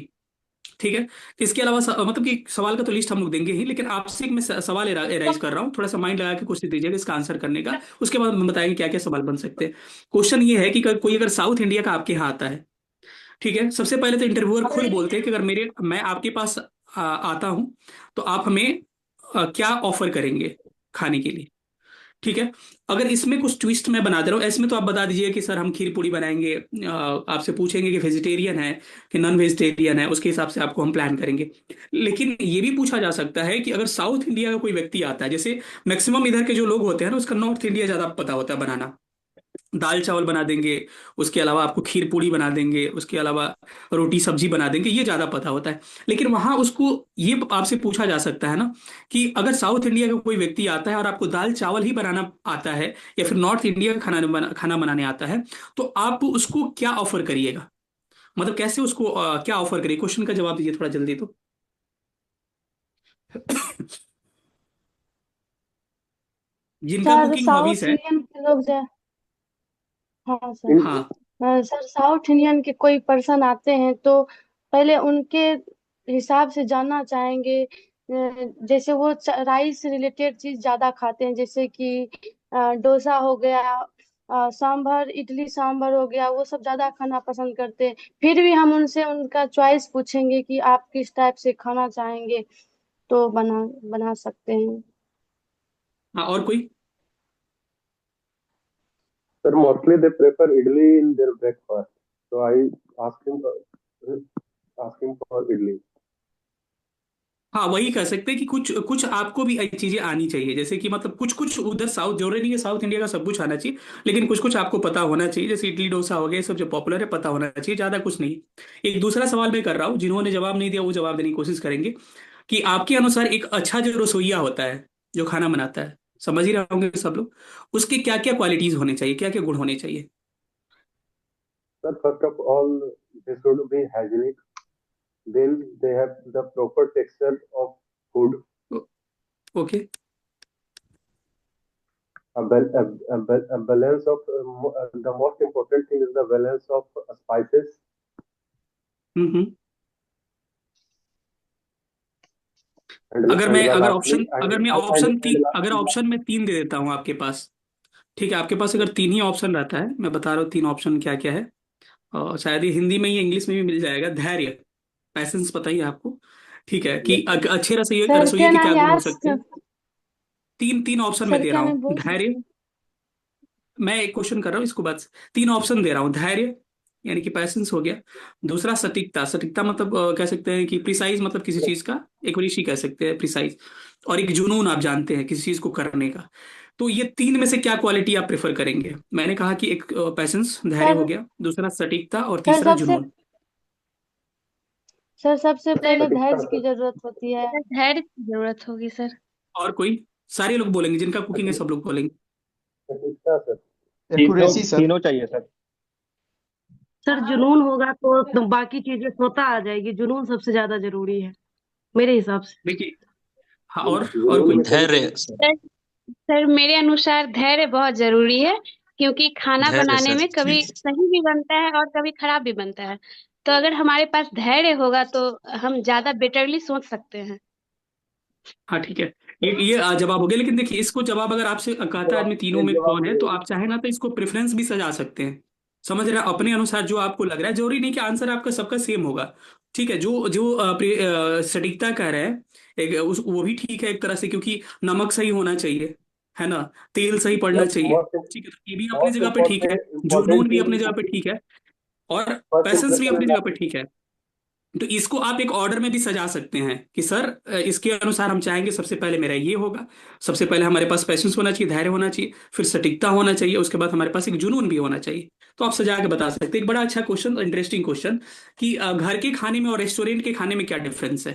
ठीक है। इसके अलावा मतलब कि सवाल का तो लिस्ट हम लोग देंगे ही, लेकिन आपसे एक मैं सवाल एराइज कर रहा हूँ, थोड़ा सा माइंड लगा के कोशिश दीजिएगा इसका आंसर करने का। उसके बाद हम बताएंगे क्या क्या सवाल बन सकते हैं। क्वेश्चन ये है कि कोई अगर साउथ इंडिया का आपके यहाँ आता है, ठीक है, सबसे पहले तो इंटरव्यूअर खुद बोलते हैं कि अगर मैं आपके पास आता हूँ, तो आप हमें क्या ऑफर करेंगे खाने के लिए। ठीक है। अगर इसमें कुछ ट्विस्ट मैं बना दे रहा हूँ, ऐसे में तो आप बता दीजिए कि सर हम खीर पूड़ी बनाएंगे, आपसे पूछेंगे कि वेजिटेरियन है कि नॉन वेजिटेरियन है, उसके हिसाब से आपको हम प्लान करेंगे। लेकिन ये भी पूछा जा सकता है कि अगर साउथ इंडिया का कोई व्यक्ति आता है, जैसे मैक्सिमम इधर के जो लोग होते हैं ना, उसका नॉर्थ इंडिया ज़्यादा पता होता है बनाना, दाल चावल बना देंगे, उसके अलावा आपको खीर पूड़ी बना देंगे, उसके अलावा रोटी सब्जी बना देंगे, ये ज़्यादा पता होता है। लेकिन वहाँ उसको ये आपसे पूछा जा सकता है ना कि अगर साउथ इंडिया का कोई व्यक्ति आता है और आपको दाल चावल ही बनाना आता है, या फिर नॉर्थ इंडिया का खाना बनाने आता है, तो आप उसको क्या ऑफर करिएगा, मतलब कैसे उसको क्या ऑफर करिए। क्वेश्चन का जवाब दीजिए थोड़ा जल्दी तो। जिनका सर कुकिंग हॉबीज साउथ है। इंडियन के लोग जो, हाँ सर, हाँ। सर साउथ इंडियन के कोई पर्सन आते हैं तो पहले उनके हिसाब से जानना चाहेंगे। जैसे वो राइस से रिलेटेड चीज ज्यादा खाते हैं, जैसे कि डोसा हो गया, सांभर, इडली सांभर हो गया, वो सब ज्यादा खाना पसंद करते हैं। फिर भी हम उनसे उनका चॉइस पूछेंगे कि आप किस टाइप से खाना चाहेंगे, तो बना बना सकते हैं। हाँ, और कोई। Sir, mostly they prefer idli in their breakfast. So I ask him for idli. हाँ, वही कह सकते हैं कि कुछ कुछ आपको भी चीजें आनी चाहिए, जैसे कि मतलब कुछ कुछ उधर साउथ, जरूरी नहीं है साउथ इंडिया का सब कुछ आना चाहिए, लेकिन कुछ कुछ आपको पता होना चाहिए, जैसे इडली डोसा हो गया, ये सब जो पॉपुलर है पता होना चाहिए, ज्यादा कुछ नहीं। एक दूसरा सवाल मैं कर रहा हूँ, जिन्होंने जवाब नहीं दिया वो जवाब देने की कोशिश करेंगे, कि आपके अनुसार एक अच्छा जो रसोइया होता है, जो खाना बनाता है, समझ ही रहे होंगे सब लोग, उसके क्या क्या क्वालिटीज होने चाहिए, क्या क्या गुण होने चाहिए। Sir, first of all, they should be hygienic. Then they have the proper texture of food. Okay. A balance of the most important thing is the balance of spices hmm. and अगर and मैं the अगर lastly option and अगर मैं and, and, option and तीन अगर lastly option में तीन दे देता हूँ आपके पास, ठीक है, आपके पास अगर तीन ही ऑप्शन रहता है, मैं बता रहा हूँ तीन ऑप्शन क्या क्या है, और शायद ये हिंदी में ही इंग्लिश में भी मिल जाएगा। धैर्य, पैसेंस, पता ही है आपको। ठीक है, कि अच्छे रसोइये सर रसोइये कैन के क्या आई गुण हो सकते आस्क, हैं। तीन तीन ऑप्शन में सर दे रहा क्या मैं हूँ। बोल धैर्य, सकती हूँ? मैं एक क्वेश्चन कर रहा हूँ इसको, बस तीन ऑप्शन दे रहा हूँ। धैर्य यानी कि पैसेंस हो गया। दूसरा सटीकता, सटीकता मतलब कह सकते हैं कि प्रिसाइज, मतलब किसी चीज का एक्यूरेसी कह सकते हैं, प्रिसाइज। और एक जुनून, आप जानते हैं किसी चीज को करने का। तो ये तीन में से क्या क्वालिटी आप प्रेफर करेंगे। मैंने कहा कि एक पैसेंस, धैर्य हो सर गया, दूसरा सटीकता, और सर तीसरा सबसे जुनून। सर सबसे सर पहले सटीकता धैर्य की sir. जरूरत होती है। धैर्य की जरूरत होगी सर। और कोई, सारे लोग बोलेंगे, जिनका कुकिंग है सब लोग बोलेंगे। सटीकता sir. एक्यूरेसी तीनों सर। तीनों चाहिए सर। सर जुनून होगा तो बाकी चीजें स्वतः आ जाएगी, जुनून सबसे ज्यादा जरूरी है मेरे हिसाब से। देखिए, हाँ, और जुनून कोई। में कभी कभी धैर्य सर। सर सर, मेरे अनुसार धैर्य बहुत जरूरी है, क्योंकि खाना धैर्य बनाने सर। में कभी सही भी बनता है और कभी खराब भी बनता है। तो अगर हमारे पास धैर्य होगा तो हम ज्यादा बेटरली सोच सकते हैं। हाँ, ठीक है। ये जवाब हो गया, लेकिन देखिए, इसको जवाब अगर आपसे कहता है आदमी तीनों में जवाब कौन है, तो आप चाहे ना तो इसको प्रेफरेंस भी सजा सकते हैं। समझ रहे हैं, अपने अनुसार जो आपको लग रहा है, जरूरी नहीं कि आंसर आपका सबका सेम होगा। ठीक है, जो जो सटीकता कह रहे हैं, वो भी ठीक है एक तरह से, क्योंकि नमक सही होना चाहिए, है ना, तेल सही पड़ना चाहिए। most ठीक है, तो ये भी अपनी most जगह पे ठीक है। important जुनून भी thing अपनी जगह पे ठीक है, और first पैसेंस भी impression अपनी is जगह पे ठीक है। तो इसको आप एक ऑर्डर में भी सजा सकते हैं कि सर, इसके अनुसार हम चाहेंगे सबसे पहले मेरा ये होगा, सबसे पहले हमारे पास पैशंस होना चाहिए, धैर्य होना चाहिए, फिर सटीकता होना चाहिए, उसके बाद हमारे पास एक जुनून भी होना चाहिए। तो आप सजा के बता सकते हैं। एक बड़ा अच्छा क्वेश्चन, इंटरेस्टिंग क्वेश्चन, कि घर के खाने में और रेस्टोरेंट के खाने में क्या डिफरेंस है।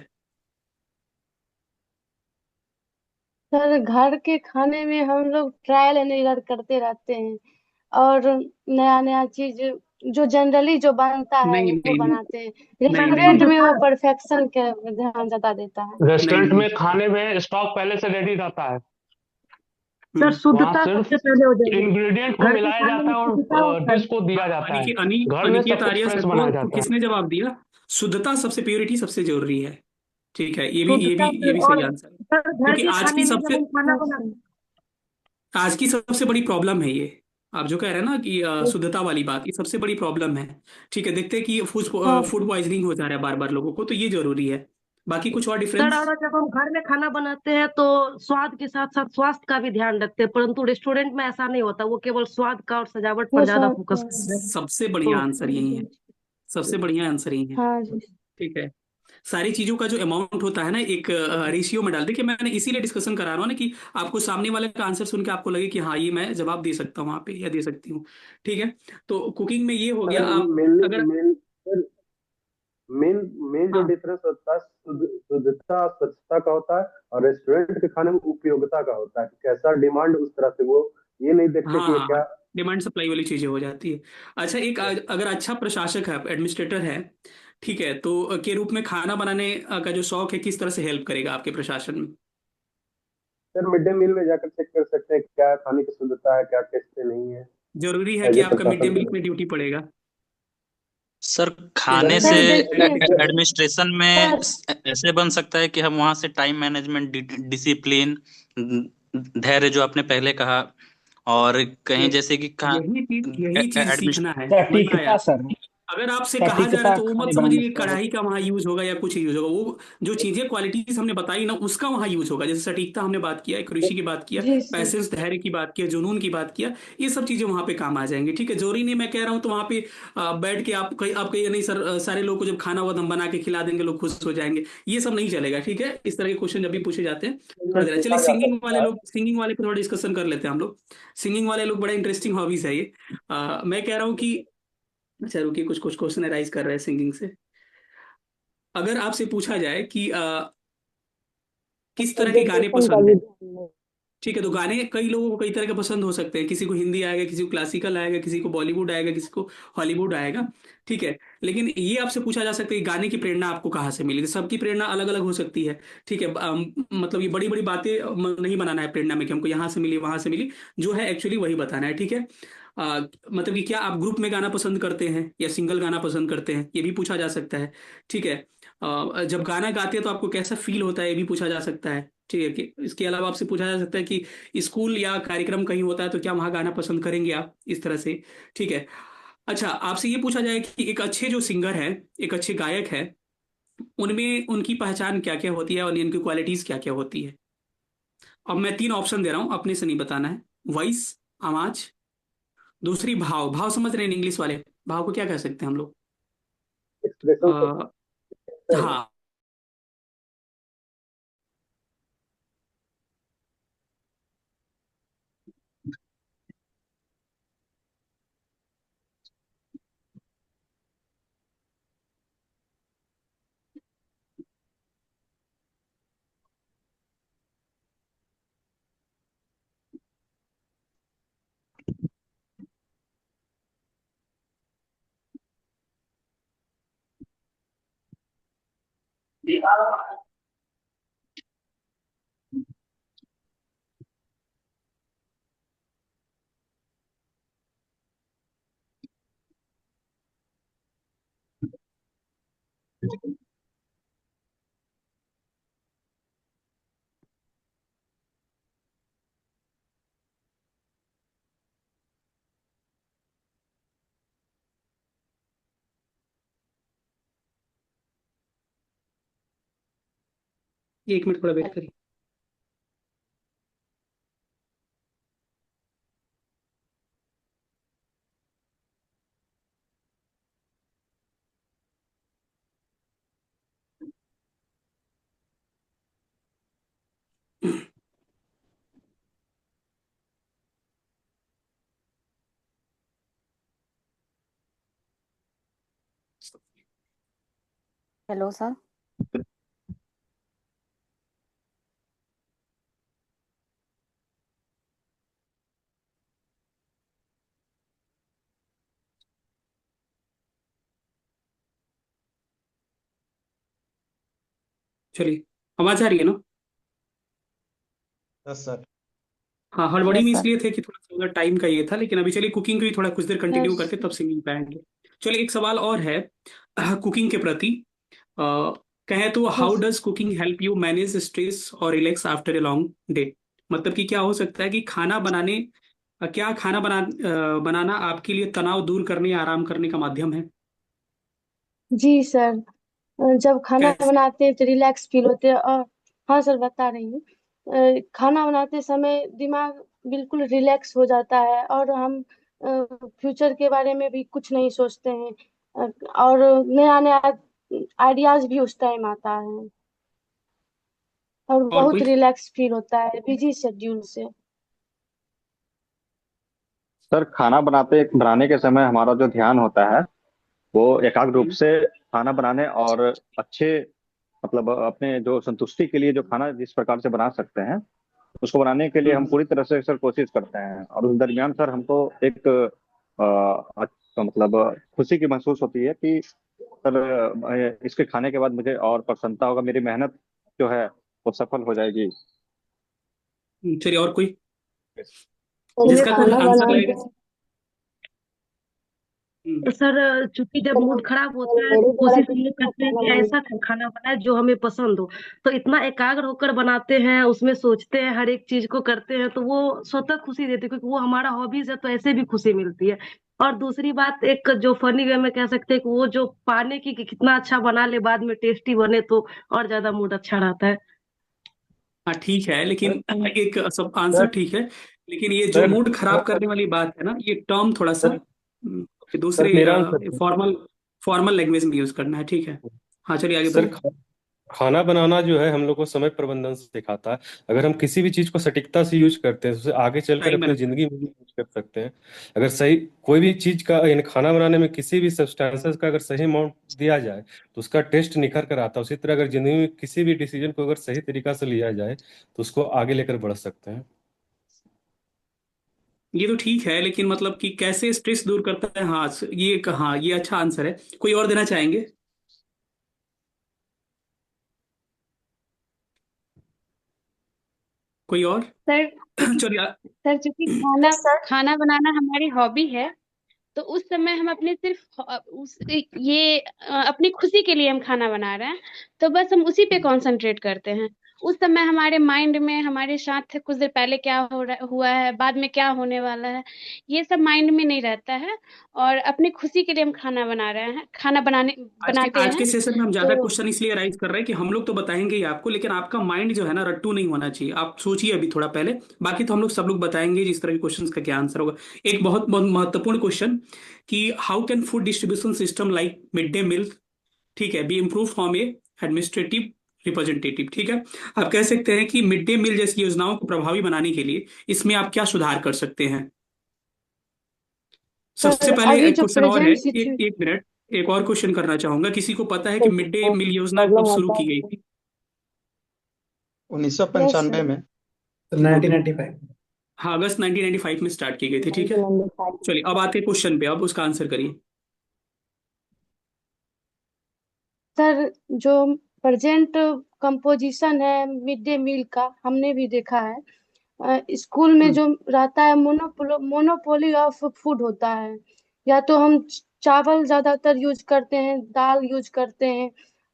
सर घर के खाने में हम लोग ट्रायल एंड एरर करते रहते हैं, और नया नया चीज जो जनरली जो बनता है नहीं वो नहीं नहीं बनाते हैं। नहीं नहीं रेस्टोरेंट में वो परफेक्शन के ध्यान ज्यादा देता है। नहीं रेस्टोरेंट नहीं। में खाने में स्टॉक पहले से रेडी रहता है। सर वहां शुद्धता सिर्फ सबसे पहले हो जाएगी। इंग्रेडिएंट को घर के मिलाया खाने जाता में है शुद्धता और होता है। डिश को दिया जाता है। अनिकेत घर में अनिकेत सब कुछ आर्या सर फ्रेश को बनाया जाता है। किसने जवाब दिया। शुद्धता सबसे, प्योरिटी सबसे जरूरी है। ठीक है, शुद्धता ये से, भी सही और आंसर है। सर घर क्योंकि के आज की खाने में जब सबसे हम खाना अच्छा। बनाते आज की सबसे बड़ी प्रॉब्लम है ये। आप जो कह रहे हैं ना कि हैं। शुद्धता वाली बात, ये सबसे बड़ी प्रॉब्लम है। ठीक है, देखते हैं कि फूड हाँ फूड पॉइजनिंग हो जा रहा है बार बार लोगों को, तो ये जरूरी है। बाकी कुछ और सर, डिफरेंस? और जब हम घर में खाना बनाते हैं तो स्वाद के साथ साथ स्वास्थ्य का भी ध्यान रखते हैं, परंतु रेस्टोरेंट में ऐसा नहीं होता, वो केवल स्वाद का और सजावट पर वो ज्यादा स्वाद फोकस का। करते हैं। सबसे बढ़िया तो आंसर यही है, सबसे बढ़िया आंसर यही है। हाँ जी। ठीक है, सारी चीजों का जो अमाउंट होता है ना, एक रेशियो में डाल दे, कि मैंने इसीलिए डिस्कशन करा रहा हूँ ना, कि आपको सामने वाले का आंसर सुन के आपको लगे कि हाँ, ये मैं जवाब दे सकता हूँ वहाँ पे, या दे सकती हूँ। ठीक है, तो कुकिंग में ये हो गया। सर आप मेनली अगर मेन मेन मेन जो हाँ डिफरेंस होता है शुद्धता स्वच्छता का होता है, और रेस्टोरेंट के खाने में उपयोगिता का होता है कि कैसा डिमांड उस तरह से वो ये नहीं देखते हाँ कि ये हाँ क्या। हाँ, डिमांड सप्लाई वाली चीजें हो जाती है। अच्छा, एक अगर अच्छा प्रशासक है, एडमिनिस्ट्रेटर है, ठीक है, तो के रूप में खाना बनाने का जो शौक है, किस तरह से हेल्प करेगा आपके प्रशासन में? सर मिड डे मील में जाकर चेक कर सकते हैं कि क्या खाने की शुद्धता है, क्या टेस्ट नहीं है, जरूरी है एज कि ए आपका मिड डे प्रशासन मील के। में ड्यूटी पड़ेगा? सर खाने जरूरी से है सर कि देखिए एडमिनिस्ट्रेशन में सर। ऐसे बन सकता है कि हम वहां से टाइम मैनेजमेंट, डिसिप्लिन, धैर्य जो आपने पहले कहा, और कहीं ये- जैसे कि यही चीज एडमिनिस्ट्रेशन। सीखना है। मतलब सटीकता यार, सर, अगर आपसे कहा जा रहा है सटीकता तो वो मत खाने बनाने समझिए कि से। कढ़ाई का वहां यूज होगा या कुछ यूज होगा, वो जो चीजें क्वालिटीज हमने बताई ना, उसका वहां यूज होगा। जैसे सटीकता हमने बात किया, एक ऋषि की बात किया, जी सर। पैसेंस धैर्य की बात किया, जुनून की बात किया, ये सब चीजें वहां पे काम आ जाएंगी। ठीक है, जरूरी नहीं मैं कह रहा हूँ तो वहां पे बैठ के आप कहिए नहीं सर, सारे लोग को जब खाना हुआ हम बना के खिला देंगे, लोग खुश हो जाएंगे, ये सब नहीं चलेगा। ठीक है, इस तरह के क्वेश्चन जब भी पूछे जाते हैं थोड़ा देर। चलिए, देखा जा सकता है। सिंगिंग वाले पे थोड़ा डिस्कशन कर लेते हैं हम लोग। सिंगिंग वाले लोग, बड़ा इंटरेस्टिंग हॉबीज है ये। मैं कह रहा हूँ कि, अच्छा रुकिए, कुछ कुछ क्वेश्चन अराइज कर रहे हैं सिंगिंग से। अगर आपसे पूछा जाए कि किस तरह के गाने कंसंट्रेशन का पसंद भी है, ध्यान है। ठीक है, तो गाने कई लोगों को कई तरह के पसंद हो सकते हैं। किसी को हिंदी आएगा, किसी को क्लासिकल आएगा, किसी को बॉलीवुड आएगा, किसी को हॉलीवुड आएगा। ठीक है, लेकिन ये आपसे पूछा जा सकता है कि गाने की प्रेरणा आपको कहाँ से मिली। तो सबकी प्रेरणा अलग अलग हो सकती है। ठीक है, मतलब ये बड़ी बड़ी बातें नहीं बनाना है प्रेरणा में, कि हमको यहाँ से मिली वहां से मिली। जो है एक्चुअली वही बताना है। ठीक है, मतलब कि क्या आप ग्रुप में गाना पसंद करते हैं या सिंगल गाना पसंद करते हैं, ये भी पूछा जा सकता है। ठीक है, जब गाना गाते हैं तो आपको कैसा फील होता है, ये भी पूछा जा सकता है। ठीक है, कि इसके अलावा आपसे पूछा जा सकता है कि स्कूल या कार्यक्रम कहीं होता है तो क्या वहाँ गाना पसंद करेंगे आप, इस तरह से। ठीक है, अच्छा, आपसे ये पूछा जाए कि एक अच्छे जो सिंगर है, एक अच्छे गायक है, उनमें उनकी पहचान क्या क्या होती है और उनकी क्वालिटीज क्या क्या होती है। अब मैं तीन ऑप्शन दे रहा हूँ, अपने से नहीं बताना है। वॉइस, आवाज, दूसरी भाव। भाव समझ रहे हैं इंग्लिश वाले? भाव को क्या कह सकते हैं हम लोग? एक्सप्रेशन से अ, सर। हाँ, एक मिनट थोड़ा वेट करिए। Hello sir. चलिए, आवाज आ रही है ना? Yes sir. हाँ, हड़बड़ी यस में सर। इसलिए थे कि थोड़ा टाइम का ये था, लेकिन अभी चलिए कुकिंग को ही थोड़ा कुछ देर कंटिन्यू यस। करके तब सिंगिंग पे आएंगे। चलिए, एक सवाल और है कुकिंग के प्रति। अ, कहें तो, how yes. Does cooking help you manage stress और relax after a long day. मतलब कि क्या हो सकता है कि क्या बनाना आपके लिए तनाव दूर करने या आराम करने का माध्यम है? जी सर। जब खाना कैसे? बनाते हैं तो रिलैक्स फील होते हैं। और हाँ सर, बता रही हूँ। खाना बनाते समय दिमाग बिल्कुल रिलैक्स हो जाता है, और हम फ्यूचर के बारे में भी कुछ नहीं सोचते हैं। और नया नया आइडियाज भी उस टाइम आता है, और और बहुत कोई? रिलैक्स फील होता है बिजी शेड्यूल से। सर खाना बनाने के समय हमारा जो ध्यान होता है वो एकाग्र रूप हम्म, से खाना बनाने और अच्छे मतलब अपने जो संतुष्टि के लिए जो खाना जिस प्रकार से बना सकते हैं उसको बनाने के लिए हम हम्म। पूरी तरह से सर कोशिश करते हैं। और उस दरमियान सर हमको एक मतलब खुशी की महसूस होती है कि सर इसके खाने के बाद मुझे और प्रसन्नता होगा, मेरी मेहनत जो है वो सफल हो जाएगी। चलिए, और कोई चलिए, जिसका खुद खाना आंसर बनाते लगेगा? हैं सर चूंकि जब मूड खराब होता है मेरे तो द्वारा कोशिश ये किसी का करते हैं खाना कि बनाना। ऐसा खाना बनाए जो हमें पसंद हो। तो इतना एकाग्र होकर बनाते हैं, उसमें सोचते हैं, हर एक चीज को करते हैं, तो वो स्वतः खुशी देती है, क्योंकि वो हमारा हॉबीज है, तो ऐसे भी खुशी मिलती है। और दूसरी बात, एक जो फनी वे में कह सकते हैं कि वो जो पाने की कि कितना अच्छा बना ले, बाद में टेस्टी बने तो और ज्यादा मूड अच्छा रहता है। हाँ ठीक है, लेकिन एक सब आंसर सर ठीक है, लेकिन ये जो सर मूड खराब करने वाली बात है ना, ये टर्म थोड़ा सा सर सर दूसरे मेरा आंसर फॉर्मल फॉर्मल लैंग्वेज में यूज करना है, ठीक है? हाँ चलिए आगे सर बढ़िए। खाना बनाना जो है हम लोग को समय प्रबंधन सिखाता है। अगर हम किसी भी चीज को सटीकता से यूज करते हैं तो उसे आगे चलकर टाइमर। अपनी जिंदगी में भी यूज कर सकते हैं। अगर सही कोई भी चीज का यानी खाना बनाने में किसी भी सब्सटेंसेस का अगर सही अमाउंट दिया जाए तो उसका टेस्ट निखर कर आता है। उसी तरह अगर जिंदगी में किसी भी डिसीजन को अगर सही तरीका से लिया जाए तो उसको आगे लेकर बढ़ सकते हैं। ये तो ठीक है, लेकिन मतलब कि कैसे स्ट्रेस दूर करता है? हाँ हाँ, ये अच्छा आंसर है। कोई और देना चाहेंगे? कोई और? सर चलिए सर चूंकि खाना खाना बनाना हमारी हॉबी है, तो उस समय हम अपने सिर्फ ये अपनी खुशी के लिए हम खाना बना रहे हैं, तो बस हम उसी पे कंसंट्रेट करते हैं। उस समय हमारे माइंड में हमारे साथ कुछ देर पहले क्या हुआ है, बाद में क्या होने वाला है, ये सब माइंड में नहीं रहता है। और अपनी खुशी के लिए हम खाना बना रहे हैं, खाना बनाते आज के हैं। सेशन में हम ज्यादा तो क्वेश्चन इसलिए राइज कर रहे हैं कि हम लोग तो बताएंगे ही आपको, लेकिन आपका माइंड जो है ना रट्टू नहीं होना चाहिए। आप सोचिए अभी थोड़ा पहले, बाकी तो हम लोग सब लोग बताएंगे जिस तरह के क्वेश्चंस का क्या आंसर होगा। एक बहुत बहुत महत्वपूर्ण क्वेश्चन कि how can food distribution system like mid day meal, ठीक है, be improve from a administrative representative, ठीक है? आप कह सकते हैं कि मिड डे मील जैसी योजनाओं को प्रभावी बनाने के लिए इसमें आप क्या सुधार कर सकते हैं? सबसे सर, पहले अभी एक जो क्वेश्चन और है, प्रेजेंट एक मिनट, एक और क्वेश्चन करना चाहूंगा। किसी को पता है कि मिड डे मील योजना प्रॉब्लम कब शुरू होता की गई है। थी? 1995 यस में। 1995। हाँ, अगस्त 1995 में स्टार्ट की गई थी, ठीक है। सर, चलिए अब आते हैं क्वेश्चन पे, अब उसका आंसर करिए। सर जो प्रेजेंट कंपोजिशन है मिड डे मील का, हमने भी देखा है। स्कूल में हम्म, जो रहता है, मोनोपोली ऑफ फूड होता है। या तो हम चावल ज्यादातर यूज करते हैं, दाल यूज करते हैं।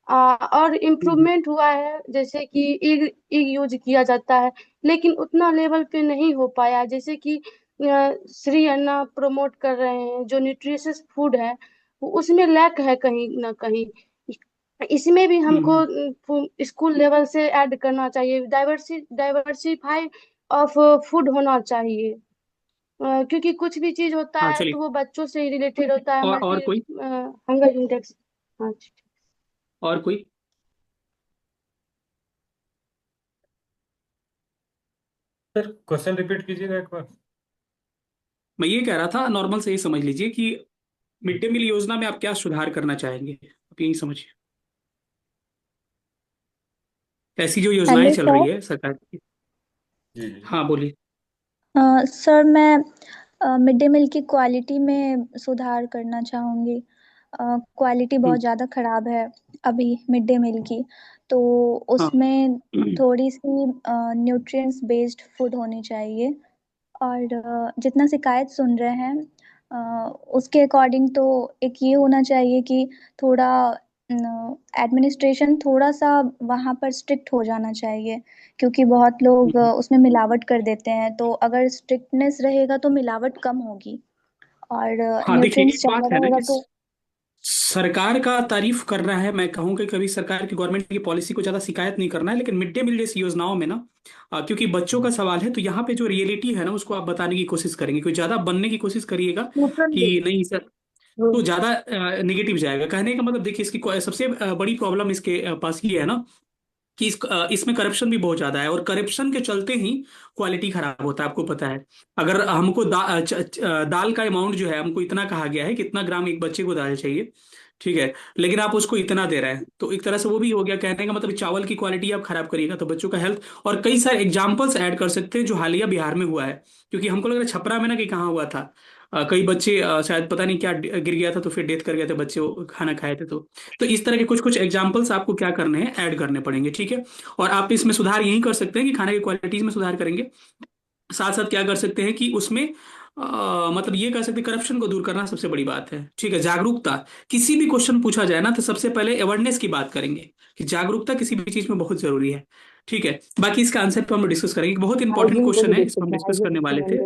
और हम्म, इम्प्रूवमेंट हुआ है, जैसे कि ईग ईग यूज किया जाता है, लेकिन उतना लेवल पे नहीं हो पाया। जैसे कि श्री अन्ना प्रमोट कर रहे हैं जो न्यूट्रिशियस फूड है, उसमें लैक है कहीं ना कहीं। इसमें भी हमको हम्म। स्कूल लेवल से ऐड करना चाहिए। डाइवर्सिफाई ऑफ फूड होना चाहिए। क्योंकि कुछ भी चीज होता हाँ है चलिए, तो वो बच्चों से ही रिलेटेड होता है। और कोई? Hunger index. हाँ जी। और कोई? सर क्वेश्चन रिपीट कीजिएगा एक बार। मैं ये कह रहा था, नॉर्मल से ही समझ लीजिए कि मिड डे मील योजना में आप क्या सुधार करना चाहेंगे, आप यही समझिए। ऐसी जो योजनाएं हेलो चल रही सर। है सरकार की। जी जी। हाँ बोलिए। सर मैं मिड डे मील की क्वालिटी में सुधार करना चाहूँगी। क्वालिटी हम्म, बहुत ज़्यादा ख़राब है अभी मिड डे मील की। तो हाँ। उसमें थोड़ी सी न्यूट्रिएंट्स बेस्ड फूड होनी चाहिए। और जितना शिकायत सुन रहे हैं अ, उसके अकॉर्डिंग तो एक ये होना चाहिए कि थोड़ा एडमिनिस्ट्रेशन थोड़ा सा वहाँ पर स्ट्रिक्ट हो जाना चाहिए, क्योंकि बहुत लोग उसमें मिलावट कर देते हैं। तो अगर स्ट्रिक्टनेस रहेगा तो मिलावट कम होगी, और हाँ देखिए, न्यूट्रिएंट्स एक बात ज़्यादा है ना रहेगा कि तो। सरकार का तारीफ करना है, मैं कहूँगा कि कभी सरकार की, गवर्नमेंट की पॉलिसी को ज़्यादा शिकायत नहीं करना है, लेकिन मिड डे मील जैसी योजनाओं में ना, क्योंकि बच्चों का सवाल है, तो यहाँ पे जो रियलिटी है ना उसको आप बताने की कोशिश करेंगे, कोई ज़्यादा बनने की कोशिश करिएगा कि नहीं सर, तो ज़्यादा निगेटिव जाएगा। कहने का मतलब देखिए, इसकी सबसे बड़ी प्रॉब्लम इसके पास ये है ना कि इसमें करप्शन भी बहुत ज्यादा है, और करप्शन के चलते ही क्वालिटी खराब होता है, आपको पता है। अगर हमको दाल का अमाउंट जो है, हमको इतना कहा गया है कि इतना ग्राम एक बच्चे को दाल चाहिए, ठीक है, लेकिन आप उसको इतना दे रहे हैं, तो एक तरह से वो भी हो गया। कहने का मतलब चावल की क्वालिटी आप खराब करिएगा तो बच्चों का हेल्थ। और कई सारे एग्जाम्पल्स ऐड कर सकते हैं जो हालिया बिहार में हुआ है, क्योंकि हमको लग रहा है छपरा में ना कि कहाँ हुआ था, कई बच्चे शायद पता नहीं क्या गिर गया था तो फिर डेथ कर गए थे बच्चे, वो खाना खाए थे तो इस तरह के कुछ कुछ एग्जाम्पल्स आपको क्या करने हैं, ऐड करने पड़ेंगे, ठीक है। और आप इसमें सुधार यही कर सकते हैं कि खाने की क्वालिटीज में सुधार करेंगे। साथ साथ क्या कर सकते हैं कि उसमें मतलब ये कर सकते हैं, करप्शन को दूर करना सबसे बड़ी बात है, ठीक है। जागरूकता, किसी भी क्वेश्चन पूछा जाए ना तो सबसे पहले अवेयरनेस की बात करेंगे, कि जागरूकता किसी भी चीज में बहुत जरूरी है, ठीक है। बाकी इसका आंसर पर हम डिस्कस करेंगे, बहुत इंपॉर्टेंट हाइजीन को क्वेश्चन भी है, देख इसको हम सकते हैं, डिस्कस करने वाले थे।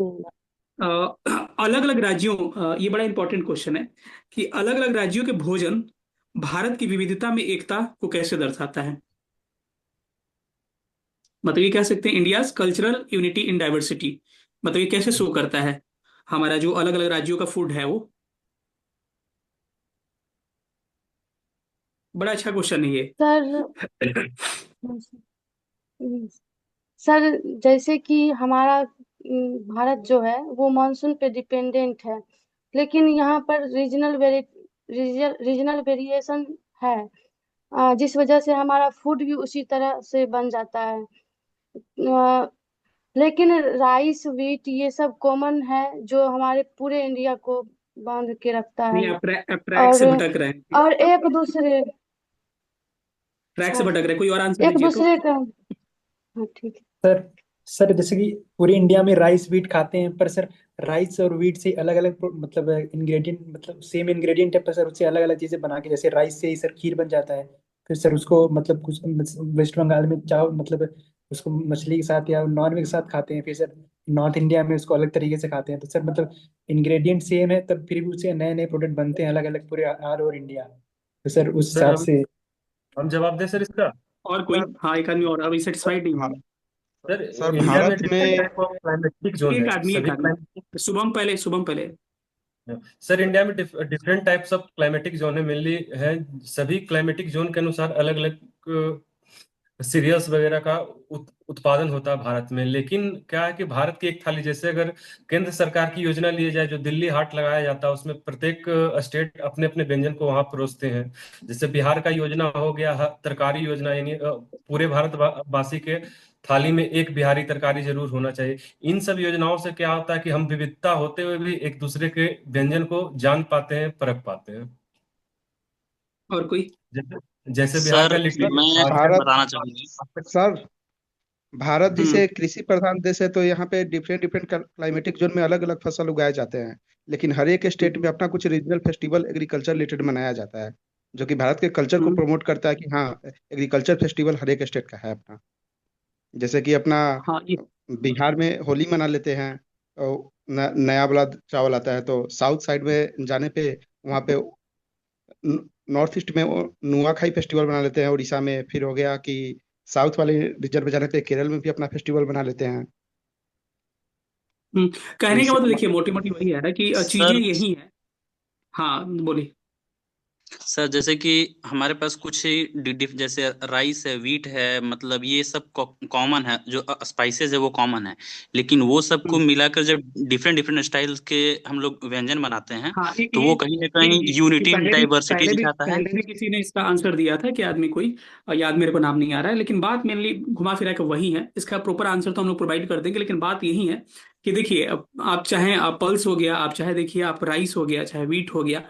अलग अलग राज्यों, ये बड़ा इंपॉर्टेंट क्वेश्चन है कि अलग अलग राज्यों के भोजन भारत की विविधता में एकता को कैसे दर्शाता है। मतलब ये कह सकते हैं India's cultural unity in diversity, मतलब ये कैसे शो करता है हमारा जो अलग अलग राज्यों का फूड है वो। बड़ा अच्छा क्वेश्चन है ये। सर। सर, जैसे कि हमारा भारत जो है वो मानसून पे डिपेंडेंट है, लेकिन यहाँ पर रीजनल वेरिएशन है, जिस वजह से हमारा फूड भी उसी तरह से बन जाता है। लेकिन राइस व्हीट ये सब कॉमन है जो हमारे पूरे इंडिया को बांध के रखता नहीं, है। आप ट्रैक से और भटक रहे हैं, और एक दूसरे ट्रैक से सर भटक रहे हैं, कोई और आंसर एक दीजिए तो। दूसरे का। हाँ, ठीक है। सर सर जैसे कि पूरे इंडिया में राइस व्हीट खाते हैं, पर सर राइस और व्हीट से अलग अलग मतलब इंग्रेडिएंट, मतलब सेम इंग्रेडिएंट है, पर सर उससे अलग अलग चीजें बना के, जैसे राइस से ही सर खीर बन जाता है। फिर सर उसको मतलब कुछ वेस्ट बंगाल में चावल मतलब उसको मछली के साथ या नॉन वेज के साथ खाते हैं, फिर सर नॉर्थ इंडिया में उसको अलग तरीके से खाते हैं। तो सर मतलब इंग्रेडिएंट सेम है, तब फिर भी उससे नए नए प्रोडक्ट बनते हैं अलग अलग पूरे ऑल ओवर इंडिया। तो सर उस सर हिसाब से हम जवाब दें सर इसका। और कोई, सर हाँ एक आदमी और, अभी सेटिस्फाइड नहीं भा- होंगे। सर सर इंडिया में भारत डिफरेंट में टाइप ऑफ क्लाइमेटिक जोन एक है, आदमी, एक सभी आदमी, शुभम पहले। सर इंडिया में different types of climatic zone है, मेनली है। सभी क्लाइमेटिक जोन के अनुसार अलग अलग सीरियल्स वगैरह का उत्पादन होता है भारत में। लेकिन क्या है कि भारत की एक थाली, जैसे अगर केंद्र सरकार की योजना लिए जाए, जो दिल्ली हाट लगाया जाता है, उसमें प्रत्येक स्टेट अपने अपने व्यंजन को वहां परोसते हैं। जैसे बिहार का योजना हो गया तरकारी योजना, यानी पूरे भारतवासी के थाली में एक बिहारी तरकारी जरूर होना चाहिए। इन सब योजनाओं से क्या होता है कि हम विविधता होते हुए भी एक दूसरे के व्यंजन को जान पाते हैं, परख पाते हैं। और कोई। जैसे जैसे बिहार का सर लिट्टी मैं चोखा। भारत बताना चाहूंगा। सर भारत हम्म। जिसे कृषि प्रधान देश है, तो यहाँ पे डिफरेंट डिफरेंट क्लाइमेटिक जोन में अलग अलग फसल उगाए जाते हैं। लेकिन हर एक स्टेट में अपना कुछ रीजनल फेस्टिवल एग्रीकल्चर रिलेटेड मनाया जाता है, जो कि भारत के कल्चर को हम्म। प्रमोट करता है कि हाँ, एग्रीकल्चर फेस्टिवल हर एक स्टेट का है अपना। जैसे कि अपना हाँ ये। बिहार में होली मना लेते हैं, और नया वाला चावल आता है। तो साउथ साइड में जाने पे वहाँ पे नॉर्थ ईस्ट में वो नुआखाई फेस्टिवल बना लेते हैं उड़ीसा में। फिर हो गया कि साउथ वाले रीजन में जाने पे केरल में भी अपना फेस्टिवल बना लेते हैं। हम्म। तो कहने का इससे मतलब देखिए, मोटी मोटी वही है ना कि चीजें सर यही है। हाँ बोलिए। सर जैसे कि हमारे पास कुछ ही जैसे राइस है, वीट है, मतलब ये सब कॉमन है, जो स्पाइसेस है वो कॉमन है। लेकिन वो सबको हम्म। मिलाकर जब डिफरेंट डिफरेंट स्टाइल्स के हम लोग व्यंजन बनाते हैं, हाँ तो वो कहीं ना कहीं यूनिटी इन डाइवर्सिटी दिखाता है। पहले भी किसी ने इसका आंसर दिया था कि आदमी कोई, याद मेरे को नाम नहीं आ रहा है, लेकिन बात मेनली घुमा फिरा के वही है। इसका प्रॉपर आंसर तो हम लोग प्रोवाइड कर देंगे, लेकिन बात यही है कि देखिए, अब आप चाहे आप पल्स हो गया, आप चाहे देखिए आप राइस हो गया, चाहे वीट हो गया,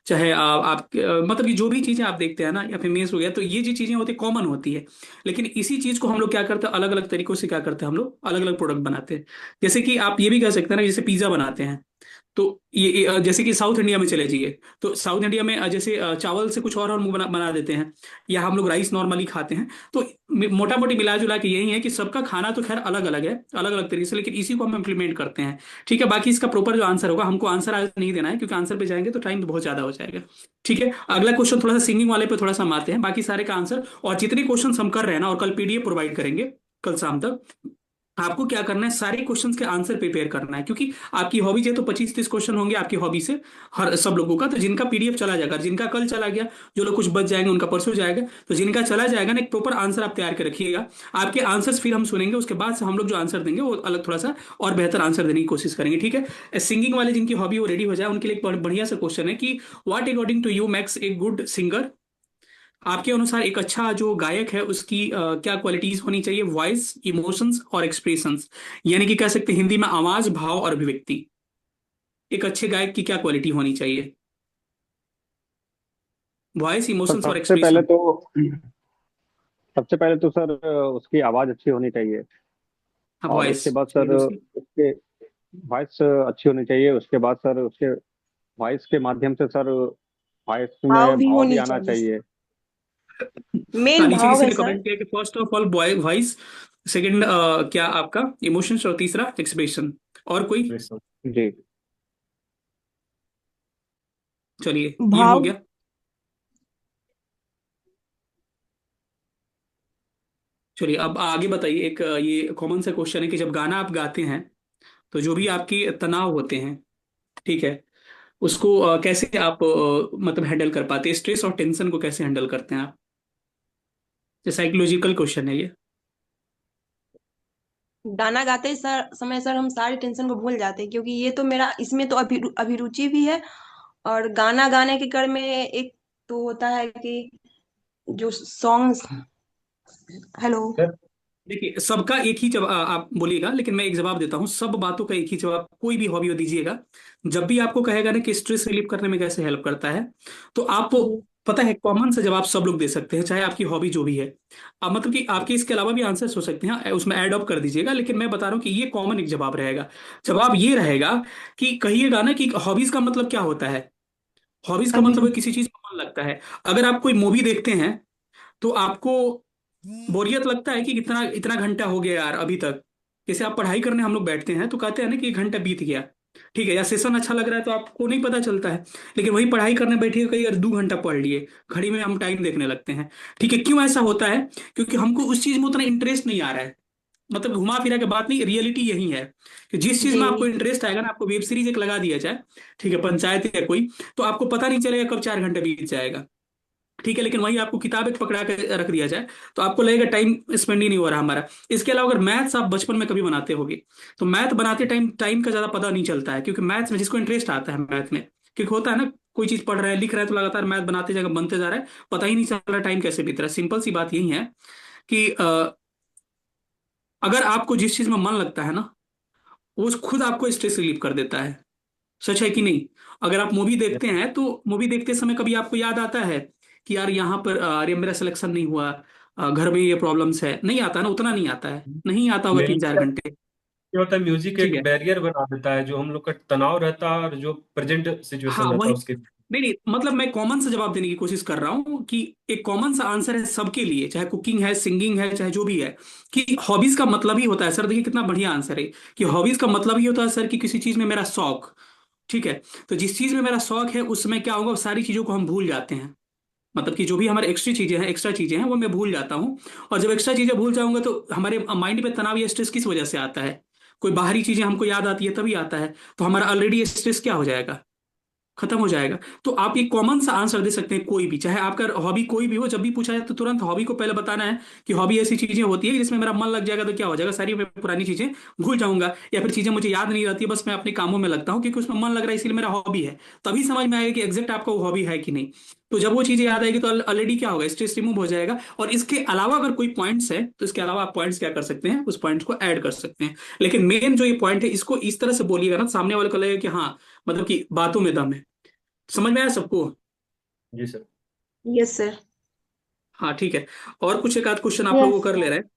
चाहे आप मतलब कि जो भी चीजें आप देखते हैं ना, या फिर मेस हो गया, तो ये जो चीजें होती है कॉमन होती है। लेकिन इसी चीज को हम लोग क्या करते हैं, अलग अलग तरीकों से क्या करते हैं, हम लोग अलग अलग प्रोडक्ट बनाते हैं। जैसे कि आप ये भी कह सकते हैं ना, जैसे पिज्जा बनाते हैं, तो ये जैसे कि साउथ इंडिया में चले जाइए, तो साउथ इंडिया में जैसे चावल से कुछ और हम लोग बना देते हैं, या हम लोग राइस नॉर्मली खाते हैं। तो मोटा मोटी मिला जुला के यही है कि सबका खाना तो खैर अलग अलग है, अलग अलग तरीके से, लेकिन इसी को हम इम्प्लीमेंट करते हैं। ठीक है, बाकी इसका प्रॉपर जो आंसर होगा, हमको आंसर आज नहीं देना है क्योंकि आंसर पे जाएंगे तो टाइम बहुत ज्यादा हो जाएगा। ठीक है, अगला क्वेश्चन थोड़ा सा सिंगिंग वाले पे थोड़ा सा हम आते हैं, बाकी सारे का आंसर और जितने क्वेश्चन हम कर रहे हैं ना, और कल पीडीएफ प्रोवाइड करेंगे कल शाम तक। आपको क्या करना है, सारे क्वेश्चंस के आंसर प्रिपेयर करना है, क्योंकि आपकी हॉबीज है तो 25-30 क्वेश्चन होंगे आपकी हॉबी से हर सब लोगों का। तो जिनका पीडीएफ चला जाएगा, जिनका कल चला गया, जो लोग कुछ बच जाएंगे उनका परसों जाएगा, तो जिनका चला जाएगा ना, एक प्रॉपर आंसर आप तैयार कर रखिएगा। आपके आंसर्स फिर हम सुनेंगे, उसके बाद से हम लोग जो आंसर देंगे वो अलग थोड़ा सा और बेहतर आंसर देने की कोशिश करेंगे। ठीक है, सिंगिंग वाले जिनकी हॉबी वो रेडी हो जाए, उनके लिए एक बढ़िया सा क्वेश्चन है कि what according to you makes a good singer. आपके अनुसार एक अच्छा जो गायक है उसकी क्या क्वालिटीज होनी चाहिए? वॉइस, इमोशंस और एक्सप्रेशंस, यानी कि कह सकते हैं हिंदी में आवाज, भाव और अभिव्यक्ति। एक अच्छे गायक की क्या क्वालिटी होनी चाहिए? वॉइस, सर इमोशंस और सबसे पहले एक्सप्रेशन। तो सबसे पहले तो सर उसकी आवाज अच्छी होनी चाहिए, हाँ, और वॉइस उसके बाद चाहिए सर दूसरी। उसके वॉइस अच्छी होनी चाहिए। उसके बाद सर उसके वॉइस के माध्यम से सर वॉइस भाव में भी भाव भी होनी आना चाहिए, चाहिए। मेन हाँ, नीचे भाव किसी है ने सर। कमेंट किया कि first of all voice, second क्या आपका इमोशंस, और तीसरा एक्सप्रेशन। और कोई? जी चलिए, ये हो भाव। गया। चलिए अब आगे बताइए। एक ये कॉमन सा क्वेश्चन है कि जब गाना आप गाते हैं तो जो भी आपके तनाव होते हैं, ठीक है, उसको कैसे आप मतलब हैंडल कर पाते हैं? स्ट्रेस और टेंशन को कैसे हैंडल करते हैं आप? ये साइकोलॉजिकल क्वेश्चन है ये। गाना गाते सर समय सर हम सारी टेंशन को भूल जाते हैं, क्योंकि ये तो मेरा इसमें तो अभिरुचि भी है। और गाना गाने के क्रम में एक तो होता है कि जो सॉन्ग्स। हेलो। देखिए, सबका एक ही जवाब आप बोलिएगा, लेकिन मैं एक जवाब देता हूँ। सब बातों का एक ही जवाब, कोई भी हॉबी हो दीजिएगा, जब भी आपको कहेगा ना कि स्ट्रेस रिलीव करने में कैसे हेल्प करता है, तो आप पता है कॉमन सा जवाब सब लोग दे सकते हैं, चाहे आपकी हॉबी जो भी है। अब मतलब कि आपके इसके अलावा भी आंसर्स हो सकते हैं, उसमें ऐड अप कर दीजिएगा, लेकिन मैं बता रहा हूँ कि ये कॉमन एक जवाब रहेगा। जवाब ये रहेगा कि कहिएगा ना कि हॉबीज का मतलब क्या होता है। हॉबीज का मतलब है किसी चीज में मन लगता है। अगर आप कोई मूवी देखते हैं तो आपको बोरियत लगता है कि इतना इतना घंटा हो गया यार अभी तक। जैसे आप पढ़ाई करने हम लोग बैठते हैं तो कहते हैं ना कि 1 घंटा बीत गया, ठीक है, या सेशन अच्छा लग रहा है तो आपको नहीं पता चलता है। लेकिन वही पढ़ाई करने बैठिए, कई यार 2 घंटा पढ़ लिए, घड़ी में हम टाइम देखने लगते हैं। ठीक है, क्यों ऐसा होता है? क्योंकि हमको उस चीज में उतना इंटरेस्ट नहीं आ रहा है। मतलब घुमा फिरा के बात नहीं, रियलिटी यही है कि जिस चीज जी। में आपको इंटरेस्ट आएगा ना, आपको वेब सीरीज एक लगा दिया जाए, ठीक है, पंचायत या कोई, तो आपको पता नहीं चलेगा कब 4 घंटे बीत जाएगा। ठीक है, लेकिन वहीं आपको किताब एक पकड़ा के रख दिया जाए तो आपको लगेगा टाइम स्पेंड ही नहीं हो रहा हमारा। इसके अलावा अगर मैथ्स आप बचपन में कभी बनाते होगे, तो मैथ बनाते टाइम टाइम का ज्यादा पता नहीं चलता है, क्योंकि मैथ्स में जिसको इंटरेस्ट आता है मैथ में, क्योंकि होता है ना, कोई चीज पढ़ रहा है, लिख रहा है, तो लगातार मैथ बनाते जाएगा, बनते जा रहा है, पता ही नहीं चल रहा टाइम कैसे बीत रहा है। सिंपल सी बात यही है कि अगर आपको जिस चीज में मन लगता है ना, वो खुद आपको स्ट्रेस रिलीव कर देता है। सच है कि नहीं? अगर आप मूवी देखते हैं तो मूवी देखते समय कभी आपको याद आता है कि यार यहाँ पर अरे मेरा सिलेक्शन नहीं हुआ, घर में ये प्रॉब्लम्स है? नहीं आता ना, उतना नहीं आता है, नहीं आता होगा 3-4 घंटे। क्या होता है, म्यूजिक ठीक एक है, बैरियर बना देता है, जो हम लोग का तनाव रहता है और जो प्रेजेंट हाँ सिचुएशन रहता वही। है उसके। नहीं नहीं, मतलब मैं कॉमन सा जवाब देने की कोशिश कर रहा हूँ कि एक कॉमन सा आंसर है सबके लिए, चाहे कुकिंग है, सिंगिंग है, चाहे जो भी है, कि हॉबीज का मतलब ही होता है सर। देखिए कितना बढ़िया आंसर है कि हॉबीज का मतलब ही होता है सर कि किसी चीज में मेरा शौक, ठीक है, तो जिस चीज में मेरा शौक है उसमें क्या होगा, सारी चीजों को हम भूल जाते हैं। मतलब कि जो भी हमारे एक्स्ट्रा चीजें हैं वो मैं भूल जाता हूँ। और जब एक्स्ट्रा चीजें भूल जाऊंगा तो हमारे माइंड पे तनाव या स्ट्रेस किस वजह से आता है? कोई बाहरी चीजें हमको याद आती है तभी आता है, तो हमारा ऑलरेडी स्ट्रेस क्या हो जाएगा, खत्म हो जाएगा। तो आप ये कॉमन सा आंसर दे सकते हैं, कोई भी, चाहे आपका हॉबी कोई भी हो, जब भी पूछा जाए तो तुरंत हॉबी को पहले बताना है कि हॉबी ऐसी चीजें होती है कि जिसमें मेरा मन लग जाएगा तो क्या हो जाएगा, सारी मैं पुरानी चीजें भूल जाऊंगा, या फिर चीजें मुझे याद नहीं रहती है, बस मैं अपने कामों में लगता हूँ क्योंकि उसमें मन लग रहा है इसलिए मेरा हॉबी है। तभी समझ में आएगा कि एग्जैक्ट आपका वो हॉबी है कि नहीं। तो जब वो चीजें याद आएगी तो ऑलरेडी क्या होगा, स्ट्रेस रिमूव हो जाएगा। और इसके अलावा अगर कोई पॉइंट्स है तो इसके अलावा आप पॉइंट्स क्या कर सकते हैं, उस पॉइंट्स को ऐड कर सकते हैं। लेकिन मेन जो ये पॉइंट है इसको इस तरह से बोलिएगा ना, सामने वाले को लगेगा कि हाँ, मतलब कि बातों में दम है। समझ में आया सबको? जी सर। Yes sir. हाँ ठीक है। और कुछ एक आध क्वेश्चन आप लोगों यस को कर ले सर। रहे हैं।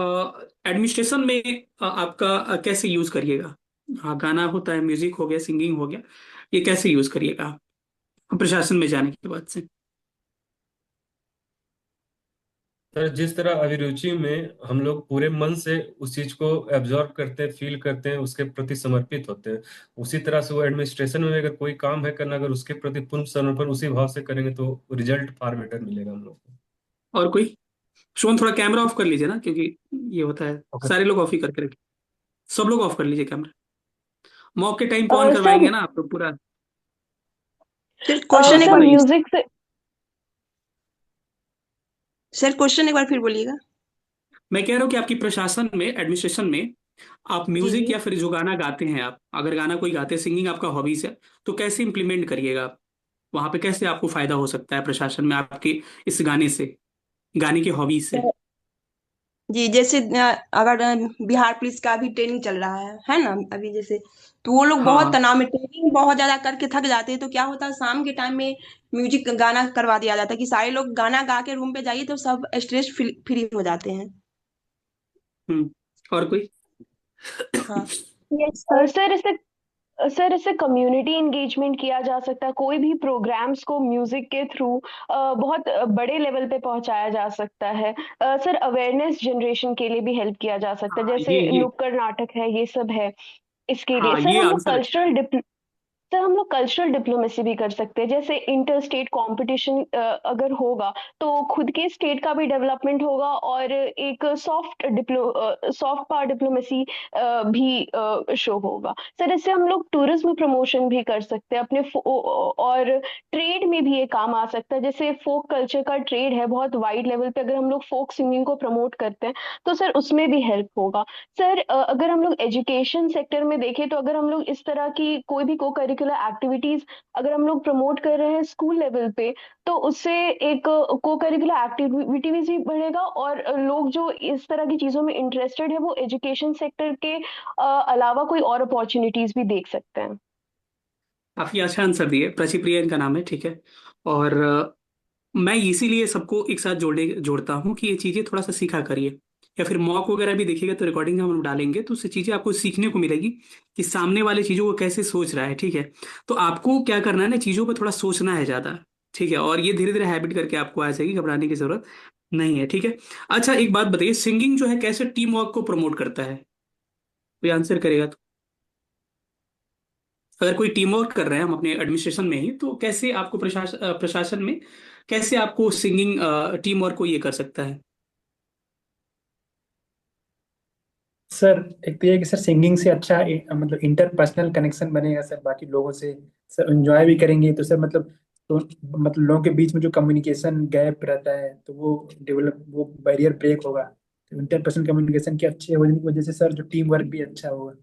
एडमिनिस्ट्रेशन में आपका कैसे यूज करिएगा? हाँ, गाना होता है, म्यूजिक हो गया, सिंगिंग हो गया, ये कैसे यूज करिएगा आप प्रशासन में जाने के बाद से? सर जिस तरह अभिरुचि में हम लोग पूरे मन से उस चीज को एब्जॉर्व करते हैं, फील करते हैं, उसके प्रति समर्पित होते हैं, उसी तरह से वो एडमिनिस्ट्रेशन में भी अगर कोई काम है करना, अगर उसके प्रति पूर्ण समर्पण उसी भाव से करेंगे तो रिजल्ट फार बेटर मिलेगा हम लोग को। और कोई? शोन थोड़ा कैमरा ऑफ कर लीजिए ना, क्योंकि ये होता है, ओके। सारे लोग ऑफ ही करके रखिए, सब लोग ऑफ कर लीजिए कैमरा। मॉक के टाइम पे ऑन सर करवाएंगे ना आप तो पूरा। सर क्वेश्चन एक सर बार म्यूजिक से सर क्वेश्चन एक बार फिर बोलिएगा। मैं कह रहा हूँ कि आपकी प्रशासन में, एडमिनिस्ट्रेशन में, आप जी म्यूजिक जी। या फिर जो गाना गाते हैं, आप अगर गाना कोई गाते हैं, सिंगिंग आपका हॉबीज है, तो कैसे इंप्लीमेंट करिएगा आप वहां पे? कैसे आपको फायदा हो सकता है प्रशासन में आपके इस गाने से, गाने की हॉबीज से? जी जैसे अगर बिहार पुलिस का भी ट्रेनिंग चल रहा है ना अभी जैसे, तो वो लोग बहुत हाँ, तनाव में ट्रेनिंग बहुत ज्यादा करके थक जाते हैं, तो क्या होता है शाम के टाइम में म्यूजिक गाना करवा दिया जाता है कि सारे लोग गाना गा के रूम पे जाइए तो सब स्ट्रेस फ्री हो जाते हैं। और कोई? हाँ। यस सर इससे कम्युनिटी इंगेजमेंट किया जा सकता है। कोई भी प्रोग्राम्स को म्यूजिक के थ्रू बहुत बड़े लेवल पे पहुंचाया जा सकता है। सर अवेयरनेस जनरेशन के लिए भी हेल्प किया जा सकता है, हाँ, जैसे ये नुक्कड़ नाटक है, ये सब है। इसके लिए हाँ, सर ये हम लोग आंसर अच्छा है। हम लोग कल्चरल डिप्लोमेसी भी कर सकते हैं। जैसे इंटर स्टेट कॉम्पिटिशन अगर होगा तो खुद के स्टेट का भी डेवलपमेंट होगा, और एक सॉफ्ट पावर डिप्लोमेसी भी शो होगा। सर इससे हम लोग टूरिज्म प्रमोशन भी कर सकते हैं अपने और ट्रेड में भी ये काम आ सकता है। जैसे फोक कल्चर का ट्रेड है बहुत वाइड लेवल पे, अगर हम लोग फोक सिंगिंग को प्रमोट करते हैं तो सर उसमें भी हेल्प होगा। सर अगर हम लोग एजुकेशन सेक्टर में देखें तो अगर हम लोग इस तरह की कोई भी को करिकुलर एक्टिविटीज अगर हम लोग प्रमोट कर रहे हैं स्कूल लेवल पे, तो उससे एक को करिकुलर एक्टिविटीज भी बढ़ेगा, और लोग जो इस तरह की चीजों में इंटरेस्टेड है वो एजुकेशन सेक्टर के अलावा कोई और अपॉर्चुनिटीज भी देख सकते हैं। काफी अच्छा आंसर दिए। प्रचिप्रिया इनका नाम है, ठीक है। और मैं इसीलिए सबको एक साथ जोड़ता हूँ कि ये चीजें थोड़ा सा सीखा करिए, या फिर मॉक वगैरह भी देखिएगा तो रिकॉर्डिंग हम डालेंगे तो उससे चीजें आपको सीखने को मिलेगी कि सामने वाले चीजों को कैसे सोच रहा है, ठीक है। तो आपको क्या करना है ना, चीजों पर थोड़ा सोचना है ज्यादा, ठीक है, और ये धीरे धीरे हैबिट करके आपको आ जाएगी, घबराने की जरूरत नहीं है, ठीक है। अच्छा, एक बात बताइए, सिंगिंग जो है कैसे टीम वर्क को प्रमोट करता है? कोई आंसर करेगा तो? अगर कोई टीम वर्क कर रहे हैं हम अपने एडमिनिस्ट्रेशन में ही, तो कैसे आपको प्रशासन में कैसे आपको सिंगिंग टीम वर्क को ये कर सकता है? सर एक तो ये कि सर सिंगिंग से अच्छा मतलब इंटरपर्सनल कनेक्शन बनेगा सर बाकी लोगों से। सर एंजॉय भी करेंगे तो सर मतलब तो मतलब लोगों के बीच में जो कम्युनिकेशन गैप रहता है तो वो बैरियर ब्रेक होगा। तो इंटरपर्सनल कम्युनिकेशन के अच्छे होने की वजह से सर जो टीम वर्क भी अच्छा होगा।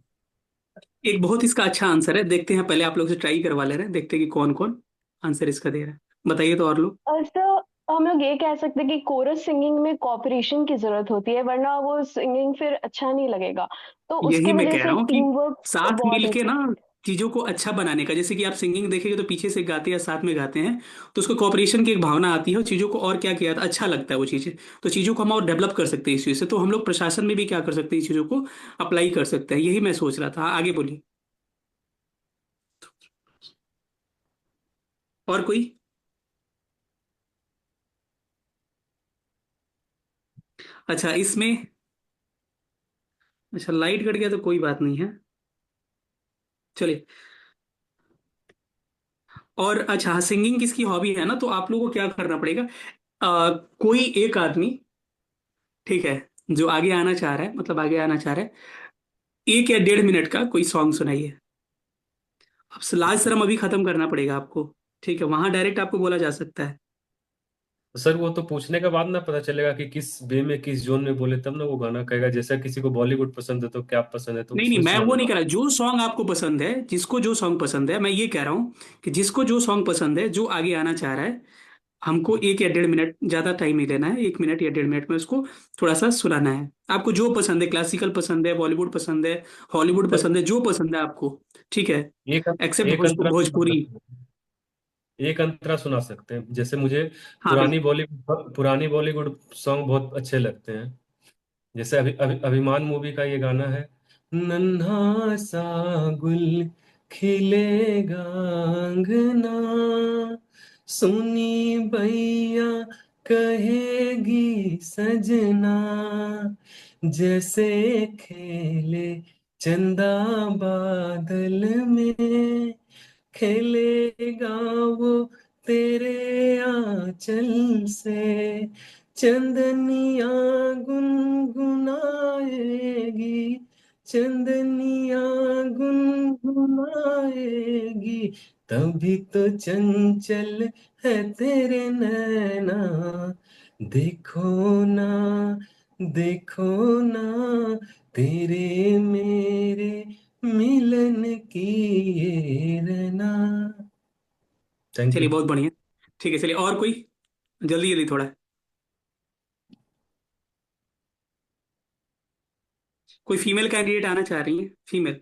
एक बहुत इसका अच्छा आंसर है, देखते हैं, पहले आप लोग से ट्राई करवा ले रहे हैं, देखते हैं कि कौन कौन आंसर इसका दे रहा है। बताइए तो और लोग। और सर हम लोग ये कह सकते हैं कि कोरस सिंगिंग में कोऑपरेशन की जरूरत होती है, वरना वो सिंगिंग फिर अच्छा नहीं लगेगा। तो यही उसके मैं वजह कह रहा से हूँ कि टीम वर्क साथ बहुत मिलके ना इम्पोर्टेंट। चीजों को अच्छा बनाने का, जैसे कि आप सिंगिंग देखेंगे तो पीछे से गाते या साथ में गाते हैं, तो उसको कोऑपरेशन की एक भावना आती है, और चीजों को और क्या किया था अच्छा लगता है वो चीजें। तो चीजों को हम और डेवलप कर सकते हैं इस चीज से, तो हम लोग प्रशासन में भी क्या कर सकते हैं, इस चीजों को अप्लाई कर सकते हैं, यही मैं सोच रहा था। आगे बोलिए। और कोई? अच्छा, इसमें अच्छा लाइट कट गया तो कोई बात नहीं है, चलिए। और अच्छा हाँ, सिंगिंग किसकी हॉबी है ना, तो आप लोगों को क्या करना पड़ेगा, कोई एक आदमी, ठीक है, जो आगे आना चाह रहा है, मतलब आगे आना चाह रहा है, 1 या 1.5 मिनट का कोई सॉन्ग सुनाइए। अब लाज शर्म अभी खत्म करना पड़ेगा आपको, ठीक है, वहां डायरेक्ट आपको बोला जा सकता है। सर वो तो पूछने के बाद ना पता चलेगा कि किस वे में किस जोन में बोले, तब ना वो गाना कहेगा। जैसा किसी को बॉलीवुड पसंद है तो क्या पसंद है, तो नहीं नहीं, उसमें मैं वो सुनाना नहीं कह होगा। रहा, जो सॉन्ग आपको पसंद है, जिसको जो सॉन्ग पसंद है, मैं ये कह रहा हूँ कि जिसको जो सॉन्ग पसंद है, जो आगे आना चाह रहा है, हमको 1 या 1.5 मिनट, ज्यादा टाइम नहीं लेना है, 1 मिनट या 1.5 मिनट में उसको थोड़ा सा सुनाना है। आपको जो पसंद है, क्लासिकल पसंद है, बॉलीवुड पसंद है, हॉलीवुड सर पसंद है, जो पसंद है आपको, ठीक है, एक एक्सेप्ट एक अंतरा सुना भोजपुरी। सकते हैं। एक अंतरा सुना सकते हैं, जैसे मुझे हाँ बिल्कुल। पुरानी बॉलीवुड सॉन्ग बहुत अच्छे लगते हैं। जैसे अभिमान मूवी का ये गाना है, नन्हा सा गुल खिलेगा अंगना, सुनी बैया कहेगी सजना, जैसे खेले चंदा बादल में, खेलेगा वो तेरे आंचल से, चंदनिया गुनगुनाएगी, चंदनिया गुनगुनाएगी, तभी तो चंचल है तेरे नैना, देखो ना, देखो ना, तेरे मेरे मिलन की ये रना। थैंक चलिए यू। बहुत बढ़िया। ठीक है, चलिए और कोई, जल्दी जल्दी थोड़ा। कोई फीमेल कैंडिडेट आना चाह रही है, फीमेल?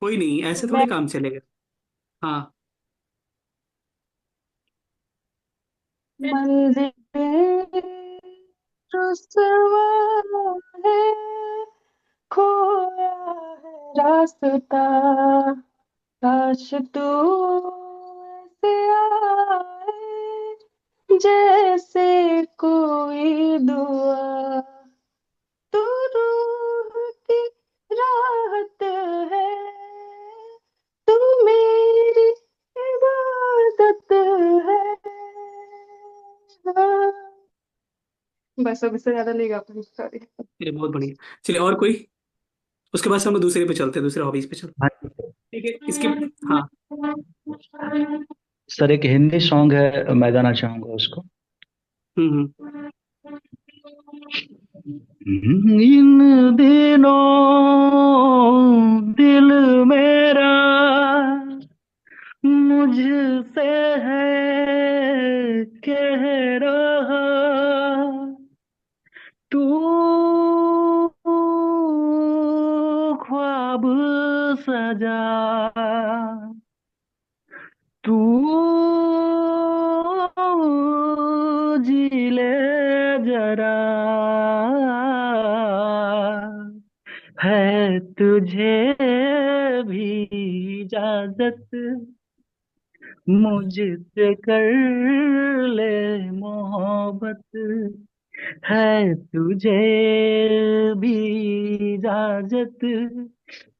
कोई नहीं, ऐसे मैं थोड़े काम चलेगा। हाँ। मंजिल रुसवा है, खोया है रास्ता, काश तू ऐसे आए, जैसे कोई दुआ, तू रूह की राहत है, तू मेरी इबादत है। हाँ। बस अब इससे ज्यादा नहीं गा पाऊंगी, सॉरी। चलिए बहुत बढ़िया। चलिए और कोई, उसके बाद से हम लोग दूसरे पे चलते हैं, दूसरे हॉबीज पे चलते हाँ हैं। ठीक है, इसके। हाँ। सर, एक हिंदी सॉन्ग है, मैं गाना चाहूंगा उसको। हम्म। इन दिनों दिल मेरा मुझसे है कह रहा, तू ख्वाब सजा, तू जी ले जरा, है तुझे भी इजाजत, मुझसे कर ले मोहब्बत, है तुझे भी इजाजत,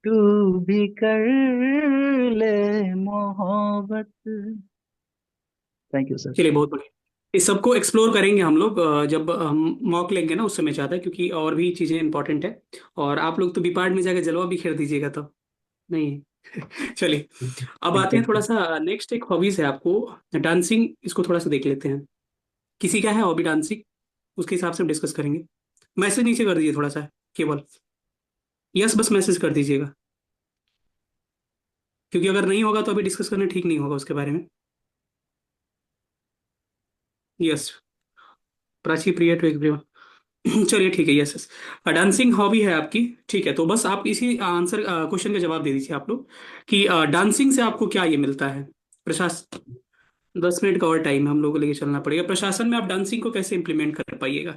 तू भी कर ले मोहब्बत। Thank you sir. चलिए बहुत बढ़िया। इस सबको एक्सप्लोर करेंगे हम लोग, जब हम मॉक लेंगे ना, उस समय चाहता है, क्योंकि और भी चीज़ें इंपॉर्टेंट है। और आप लोग तो बी पार्ट में जाकर जलवा भी खेल दीजिएगा तो। नहीं। चलिए, अब आते हैं थैंक थोड़ा यू। सा नेक्स्ट, एक हॉबीज है आपको, डांसिंग। इसको थोड़ा सा देख लेते हैं, किसी का है हॉबी डांसिंग, उसके हिसाब से हम डिस्कस करेंगे। मैसेज नीचे कर दीजिए थोड़ा सा, केवल यस बस मैसेज कर दीजिएगा, क्योंकि अगर नहीं होगा तो अभी डिस्कस करना ठीक नहीं होगा उसके बारे में। Yes, Prachi, Priya to everyone. चलिए ठीक है, यस यस। डांसिंग हॉबी है आपकी, ठीक है। तो बस आप इसी आंसर क्वेश्चन का जवाब दे दीजिए आप लोग, कि डांसिंग से आपको क्या ये मिलता है। प्रशासन, 10 मिनट का और टाइम है, हम लोग को लेके चलना पड़ेगा। प्रशासन में आप डांसिंग को कैसे इंप्लीमेंट कर पाइएगा?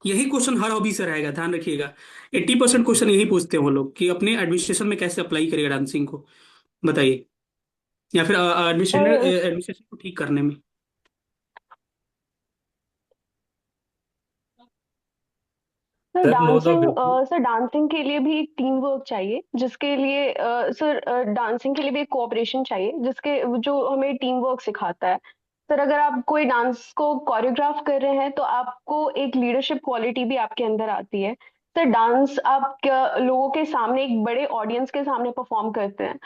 यही क्वेश्चन हर हॉबी से रहेगा, ध्यान रखिएगा। 80% क्वेश्चन यही पूछते हैं वो लोग, कि अपने एडमिनिस्ट्रेशन में कैसे अप्लाई करेगा डांसिंग को, बताइए। या फिर सर एडमिनिस्ट्रेशन को ठीक करने में। Sir sir no doubt, dancing बिल्कुल। सर डांसिंग के लिए भी एक टीम वर्क चाहिए, जिसके लिए सर डांसिंग के लिए भी एक कोऑपरेशन चाहिए, जिसके जो हमें टीम वर्क सिखाता है। सर अगर आप कोई डांस को कोरियोग्राफ कर रहे हैं तो आपको एक लीडरशिप क्वालिटी भी आपके अंदर आती है। सर डांस आप लोगों के सामने, एक बड़े ऑडियंस के सामने परफॉर्म करते हैं,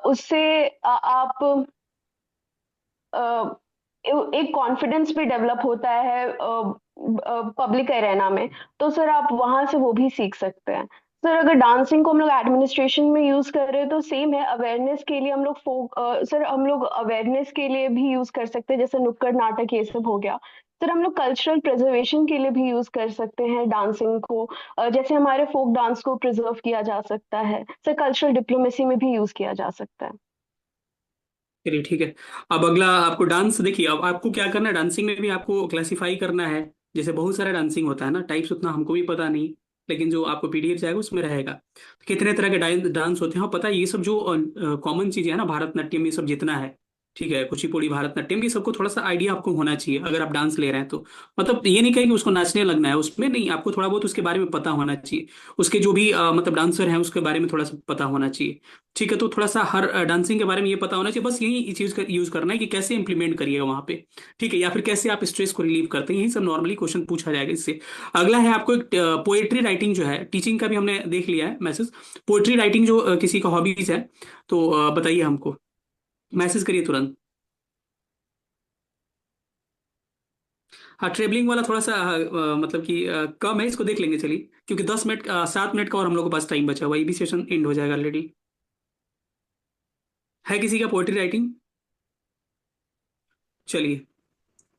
उससे आप अ, एक कॉन्फिडेंस भी डेवलप होता है पब्लिक एरेना में। तो सर आप वहां से वो भी सीख सकते हैं। सर अगर डांसिंग को हम लोग एडमिनिस्ट्रेशन में यूज कर रहे हैं तो सेम है, अवेयरनेस के लिए हम लोग सर हम लोग अवेयरनेस के लिए भी यूज कर सकते हैं, जैसे नुक्कड़ नाटक ये सब हो गया। सर हम लोग कल्चरल प्रिजर्वेशन के लिए भी यूज कर सकते हैं डांसिंग को। जैसे हमारे फोक डांस को प्रिजर्व किया जा सकता है, सर कल्चरल डिप्लोमेसी में भी यूज किया जा सकता है। चलिए ठीक है। अब अगला आपको डांस, देखिए अब आपको क्या करना है, डांसिंग में भी आपको क्लासिफाई करना है। जैसे बहुत सारा डांसिंग होता है ना, टाइप्स उतना हमको भी पता नहीं, लेकिन जो आपको पीडीएफ जाएगा उसमें रहेगा तो कितने तरह के डांस होते हैं। और पता है ये सब जो कॉमन चीजें है ना, भारतनाट्यम ये सब जितना है, ठीक है, कुचिपुड़ी भारतनाट्यम, ये सबको थोड़ा सा आइडिया आपको होना चाहिए अगर आप डांस ले रहे हैं तो। मतलब ये नहीं कहें कि उसको नाचने लगना है उसमें, नहीं, आपको थोड़ा बहुत उसके बारे में पता होना चाहिए। उसके जो भी मतलब डांसर हैं उसके बारे में थोड़ा सा पता होना चाहिए। ठीक है, तो थोड़ा सा हर डांसिंग के बारे में ये पता होना चाहिए। बस यही चीज का यूज करना है कि कैसे इंप्लीमेंट करिएगा वहां पे, ठीक है, या फिर कैसे आप स्ट्रेस को रिलीव करते हैं, यही सब नॉर्मली क्वेश्चन पूछा जाएगा इससे। अगला है आपको एक पोएट्री राइटिंग जो है, टीचिंग का भी हमने देख लिया है मैसेज। पोएट्री राइटिंग जो किसी का हॉबीज है तो बताइए हमको, मैसेज करिए तुरंत। हाँ, ट्रेवलिंग वाला थोड़ा सा मतलब कि कम है, इसको देख लेंगे चलिए, क्योंकि 10 मिनट 7 मिनट का और हम लोग के पास टाइम बचा हुआ है, ये भी सेशन एंड हो जाएगा ऑलरेडी। है किसी का पोएट्री राइटिंग? चलिए,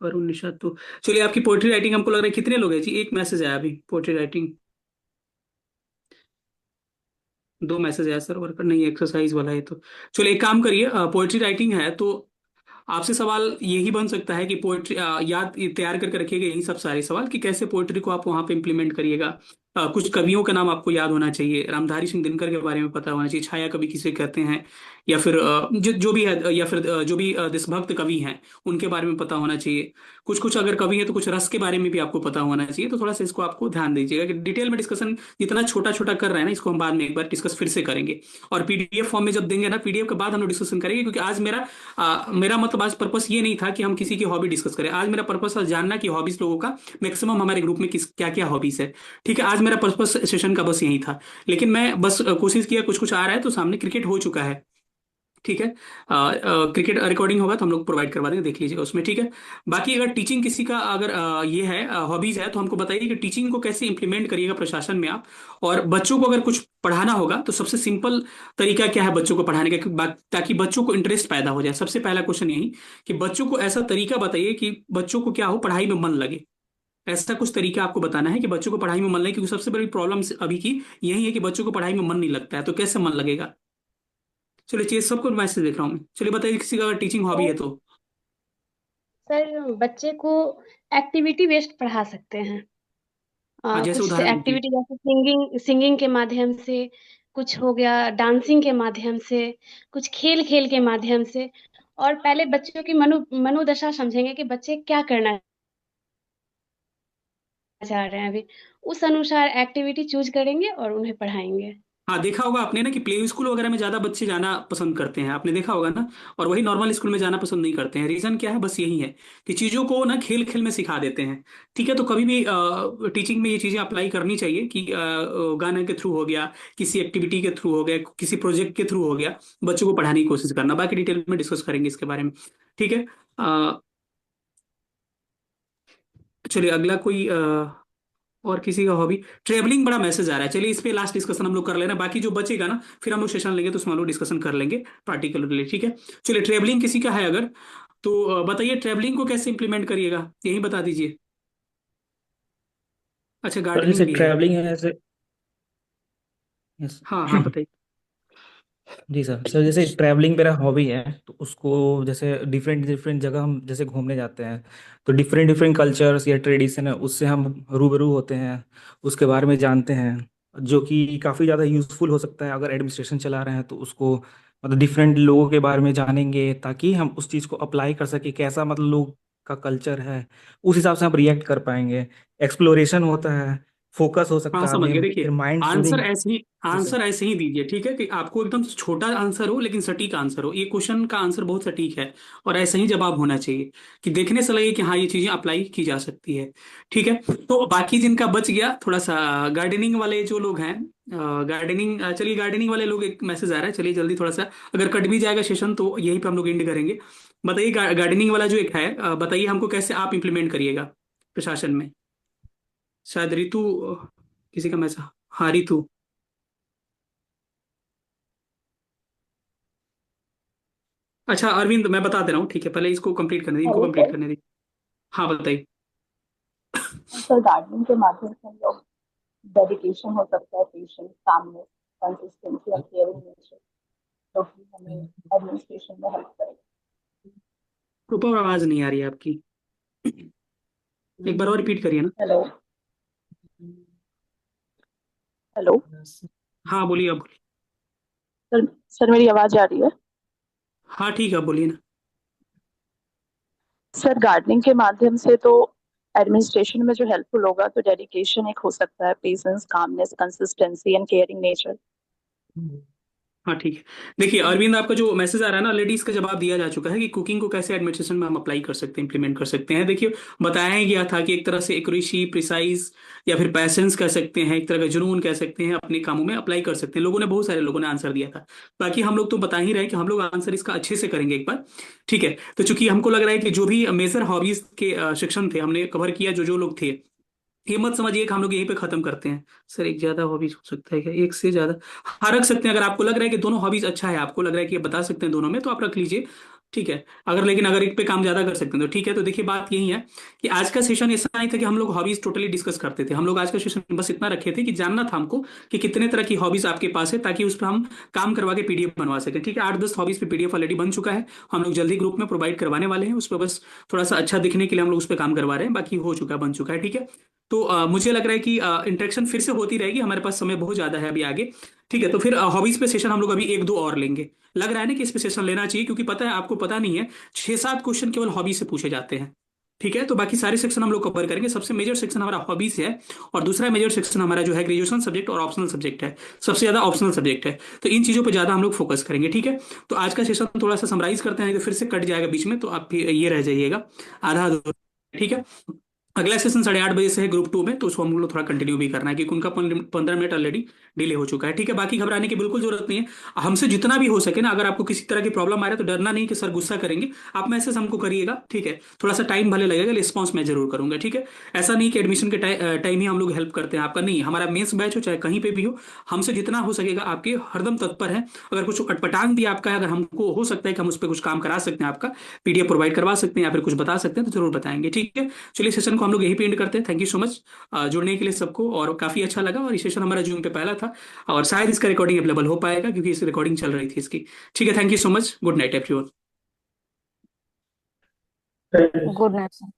वरुण निषाद तो, चलिए आपकी पोएट्री राइटिंग हमको लग रहा है कितने लोग हैं जी, एक मैसेज आया अभी पोएट्री राइटिंग, 2 मैसेज आया सर, वर्कर नहीं, एक्सरसाइज वाला है तो। चलिए एक काम करिए, पोएट्री राइटिंग है तो आपसे सवाल यही बन सकता है कि पोएट्री याद तैयार करके रखिएगा यही सब सारे सवाल कि कैसे पोएट्री को आप वहां पे इम्प्लीमेंट करिएगा। कुछ कवियों का नाम आपको याद होना चाहिए, रामधारी सिंह दिनकर के बारे में पता होना चाहिए, छाया कवि किसे कहते हैं, या फिर जो भी है, या फिर जो भी देशभक्त कवि हैं उनके बारे में पता होना चाहिए। कुछ कुछ अगर कवि है तो कुछ रस के बारे में भी आपको पता होना चाहिए। तो थोड़ा सा इसको आपको ध्यान दीजिएगा कि डिटेल में डिस्कशन जितना छोटा छोटा कर रहे हैं ना, इसको हम बाद में एक बार डिस्कस फिर से करेंगे। और पीडीएफ फॉर्म में जब देंगे ना, पीडीएफ के बाद हम लोग डिस्कशन करेंगे, क्योंकि आज मेरा मतलब आज पर्पस ये नहीं था कि हम किसी की हॉबी डिस्कस करें। आज मेरा पर्पस था जानना कि हॉबीज लोगों का मैक्सिमम हमारे ग्रुप में किस क्या क्या हॉबीज है। ठीक है, आज मेरा पर्पस सेशन का बस यही था। लेकिन मैं बस कोशिश किया, कुछ कुछ आ रहा है तो सामने क्रिकेट हो चुका है, ठीक है। क्रिकेट रिकॉर्डिंग होगा तो हम लोग प्रोवाइड करवा देंगे, देख लीजिएगा उसमें, ठीक है। बाकी अगर टीचिंग किसी का अगर ये है हॉबीज है तो हमको बताइए कि टीचिंग को कैसे इंप्लीमेंट करिएगा प्रशासन में आप। और बच्चों को अगर कुछ पढ़ाना होगा तो सबसे सिंपल तरीका क्या है बच्चों को पढ़ाने का, ताकि बच्चों को इंटरेस्ट पैदा हो जाए। सबसे पहला क्वेश्चन यही कि बच्चों को ऐसा तरीका बताइए कि बच्चों को क्या हो, पढ़ाई में मन लगे। ऐसा कुछ तरीका आपको बताना है कि बच्चों को पढ़ाई में मन लगे, क्योंकि सबसे बड़ी प्रॉब्लम अभी की यही है कि बच्चों को पढ़ाई में मन नहीं लगता है, तो कैसे मन लगेगा। चलिए, चीज सबको मैसेज देख रहा हूँ मैं, चलिए बताइए किसी का अगर टीचिंग हॉबी है तो। सर बच्चे को एक्टिविटी बेस्ड पढ़ा सकते हैं। हाँ, जैसे कुछ उदाहरण दीजिए। एक्टिविटी जैसे सिंगिंग सिंगिंग के माध्यम से, कुछ हो गया डांसिंग के माध्यम से, कुछ खेल खेल के माध्यम से। और पहले बच्चों की मनोदशा समझेंगे कि बच्चे क्या करना चाह रहे हैं अभी, उस अनुसार एक्टिविटी चूज करेंगे और उन्हें पढ़ाएंगे। हाँ, देखा होगा आपने ना कि प्ले स्कूल वगैरह में ज्यादा बच्चे जाना पसंद करते हैं, आपने देखा होगा ना। और वही नॉर्मल स्कूल में जाना पसंद नहीं करते हैं। रीजन क्या है, बस यही है कि चीजों को ना खेल खेल में सिखा देते हैं। ठीक है, तो कभी भी टीचिंग में ये चीजें अप्लाई करनी चाहिए कि गाने के थ्रू हो गया, किसी एक्टिविटी के थ्रू हो गया, किसी प्रोजेक्ट के थ्रू हो गया, बच्चों को पढ़ाने की कोशिश करना। बाकी डिटेल में डिस्कस करेंगे इसके बारे में, ठीक है। चलिए अगला कोई और किसी का हॉबी, ट्रेवलिंग बड़ा मैसेज आ रहा है। चलिए इस पे लास्ट डिस्कशन हम लोग कर लेना, बाकी जो बचेगा ना फिर हम लोग सेशन लेंगे तो उसमें हम लोग डिस्कशन कर लेंगे पार्टिकुलरली, ठीक है। चलिए ट्रेवलिंग किसी का है अगर तो बताइए ट्रेवलिंग को कैसे इंप्लीमेंट करिएगा, यही बता दीजिए। अच्छा, सर जैसे गार्डनिंग भी है। ट्रैवलिंग है जैसे, यस। हाँ हाँ, बताइए। जी सर, जैसे ट्रैवलिंग मेरा हॉबी है, तो उसको जैसे डिफरेंट डिफरेंट जगह हम जैसे घूमने जाते हैं, तो डिफरेंट डिफरेंट कल्चर्स या ट्रेडिशन है उससे हम रूबरू होते हैं, उसके बारे में जानते हैं, जो कि काफ़ी ज़्यादा यूजफुल हो सकता है। अगर एडमिनिस्ट्रेशन चला रहे हैं तो उसको मतलब डिफरेंट लोगों के बारे में जानेंगे ताकि हम उस चीज़ को अप्लाई कर सके, कैसा मतलब लोग का कल्चर है, उस हिसाब से हम रिएक्ट कर पाएंगे। एक्सप्लोरेशन होता है, फोकस हो हाँ सकता है समझ गया, हमें, फिर देखिए माइंड आंसर सूदिंग। ऐसे ही, जी सर। आंसर ऐसे ही दीजिए, ठीक है, कि आपको एकदम छोटा आंसर हो लेकिन सटीक आंसर हो। ये क्वेश्चन का आंसर बहुत सटीक है और ऐसा ही जवाब होना चाहिए कि देखने से लगे कि हाँ ये चीजें अप्लाई की जा सकती है, ठीक है। तो बाकी जिनका बच गया थोड़ा सा, गार्डनिंग वाले जो लोग हैं, गार्डनिंग, चलिए गार्डनिंग वाले लोग, एक मैसेज आ रहा है, चलिए जल्दी थोड़ा सा, अगर कट भी जाएगा सेशन तो यहीं पे हम लोग एंड करेंगे। बताइए गार्डनिंग वाला जो एक है, बताइए हमको कैसे आप इम्प्लीमेंट करिएगा प्रशासन में। शायद रितु, किसी का मैसेज, हाँ रितु। अच्छा अरविंद, मैं बता दे रहा हूँ, ठीक है, पहले इसको कंप्लीट करने दी, इनको हेलो कंप्लीट सर। करने दी। हाँ बताइए। सर गार्डनिंग के माध्यम से हम लोग डेडिकेशन हो सकता है, पेशेंस, कामनेस, कंसिस्टेंसी और केयरिंग नेचर, जो कि हमें एडमिनिस्ट्रेशन में हेल्प करेगा। ऊपर आवाज नहीं आ रही है आपकी, एक बार और रिपीट करिए ना। हेलो हेलो हाँ बोलिए, अब बोलिए। सर मेरी आवाज आ रही है? हाँ ठीक है, अब बोलिए ना। सर गार्डनिंग के माध्यम से तो एडमिनिस्ट्रेशन में जो हेल्पफुल होगा, तो डेडिकेशन एक हो सकता है, patience, calmness, consistency and caring nature. हाँ ठीक है। देखिए अरविंद, आपका जो मैसेज आ रहा है ना, ऑलरेडी इसका जवाब दिया जा चुका है कि कुकिंग को कैसे एडमिनिस्ट्रेशन में हम अप्लाई कर सकते हैं, इंप्लीमेंट कर सकते हैं। देखिए बताया ही गया था कि एक तरह से एक्यूरेसी, प्रिसाइज या फिर पैसेंस कह सकते हैं, एक तरह का जुनून कह सकते हैं, अपने कामों में अप्लाई कर सकते हैं। लोगों ने, बहुत सारे लोगों ने आंसर दिया था। बाकी हम लोग तो बता ही रहे कि हम लोग आंसर इसका अच्छे से करेंगे एक बार, ठीक है। तो चूंकि हमको लग रहा है कि जो भी मेजर हॉबीज के सेक्शन थे हमने कवर किया, जो जो लोग थे, ये मत समझिए कि हम लोग यहीं पे खत्म करते हैं। सर एक ज्यादा हॉबीज हो सकता है क्या, एक से ज्यादा? हाँ रख सकते हैं, अगर आपको लग रहा है कि दोनों हॉबीज अच्छा है, आपको लग रहा है कि ये बता सकते हैं दोनों में, तो आप रख लीजिए, ठीक है। अगर लेकिन अगर एक पे काम ज्यादा कर सकते हैं तो ठीक है। तो देखिए बात यही है कि आज का सेशन ऐसा नहीं था कि हम लोग हॉबीज टोटली डिस्कस करते थे। हम लोग आज का सेशन बस इतना रखे थे कि जानना था हमको कि कितने तरह की हॉबीज आपके पास है, ताकि उस पर हम काम करवा के पीडीएफ बनवा सकें, ठीक है। 8-10 हॉबीज पे पीडीएफ ऑलरेडी बन चुका है, हम लोग जल्दी ग्रुप में प्रोवाइड करवाने वाले हैं। उस पर बस थोड़ा सा अच्छा दिखने के लिए हम लोग उस पर काम करवा रहे हैं, बाकी हो चुका है, बन चुका है, ठीक है। तो मुझे लग रहा है कि इंटरेक्शन फिर से होती रहेगी, हमारे पास समय बहुत ज्यादा है अभी आगे, ठीक है। तो फिर हॉबीज पे सेशन हम लोग अभी 1-2 और लेंगे। लग रहा है ना कि इस पे सेशन लेना चाहिए, क्योंकि पता है आपको, पता नहीं है, 6-7 क्वेश्चन केवल हॉबी से पूछे जाते हैं, ठीक है। तो बाकी सारे सेक्शन हम लोग कवर करेंगे। सबसे मेजर सेक्शन हमारा हॉबीज है, और दूसरा मेजर सेक्शन हमारा जो है ग्रेजुएशन सब्जेक्ट और ऑप्शनल सब्जेक्ट है, सबसे ज्यादा ऑप्शनल सब्जेक्ट है। तो इन चीजों पे ज्यादा हम लोग फोकस करेंगे, ठीक है। तो आज का सेशन थोड़ा सा समराइज करते हैं, तो फिर से कट जाएगा बीच में, तो आप ये रह जाइएगा आधा आधा, ठीक है। अगला सेशन 8:30 बजे से है ग्रुप 2 में, तो उसको हम लोग थोड़ा कंटिन्यू भी करना है, क्योंकि उनका 15 मिनट ऑलरेडी डिले हो चुका है, ठीक है। बाकी घबराने की बिल्कुल जरूरत नहीं है, हमसे जितना भी हो सके ना, अगर आपको किसी तरह की प्रॉब्लम आ रहा है तो डरना नहीं कि सर गुस्सा करेंगे, आप मैसेज हमको करिएगा, ठीक है। थोड़ा सा टाइम भले लगेगा, रिस्पॉन्स मैं जरूर करूंगा, ठीक है। ऐसा नहीं कि एडमिशन के टाइम ही हम लोग हेल्प करते हैं आपका, नहीं, हमारा मेंस बैच हो चाहे कहीं पे भी हो, हमसे जितना हो सकेगा आपके हरदम तत्पर है। अगर कुछ अटपटांग भी आपका है, अगर हमको हो सकता है कि हम उस पर कुछ काम करा सकते हैं, आपका पीडीएफ प्रोवाइड करवा सकते हैं या फिर कुछ बता सकते हैं, तो जरूर बताएंगे, ठीक है। चलिए सेशन को हम लोग यही पे एंड करते हैं। थैंक यू सो मच जुड़ने के लिए सबको, और काफी अच्छा लगा। और ये सेशन हमारा जूम पे पहला था, और शायद इसका रिकॉर्डिंग अवेलेबल हो पाएगा, क्योंकि इस रिकॉर्डिंग चल रही थी इसकी, ठीक है। Thank you so much, good night everyone. Good night sir.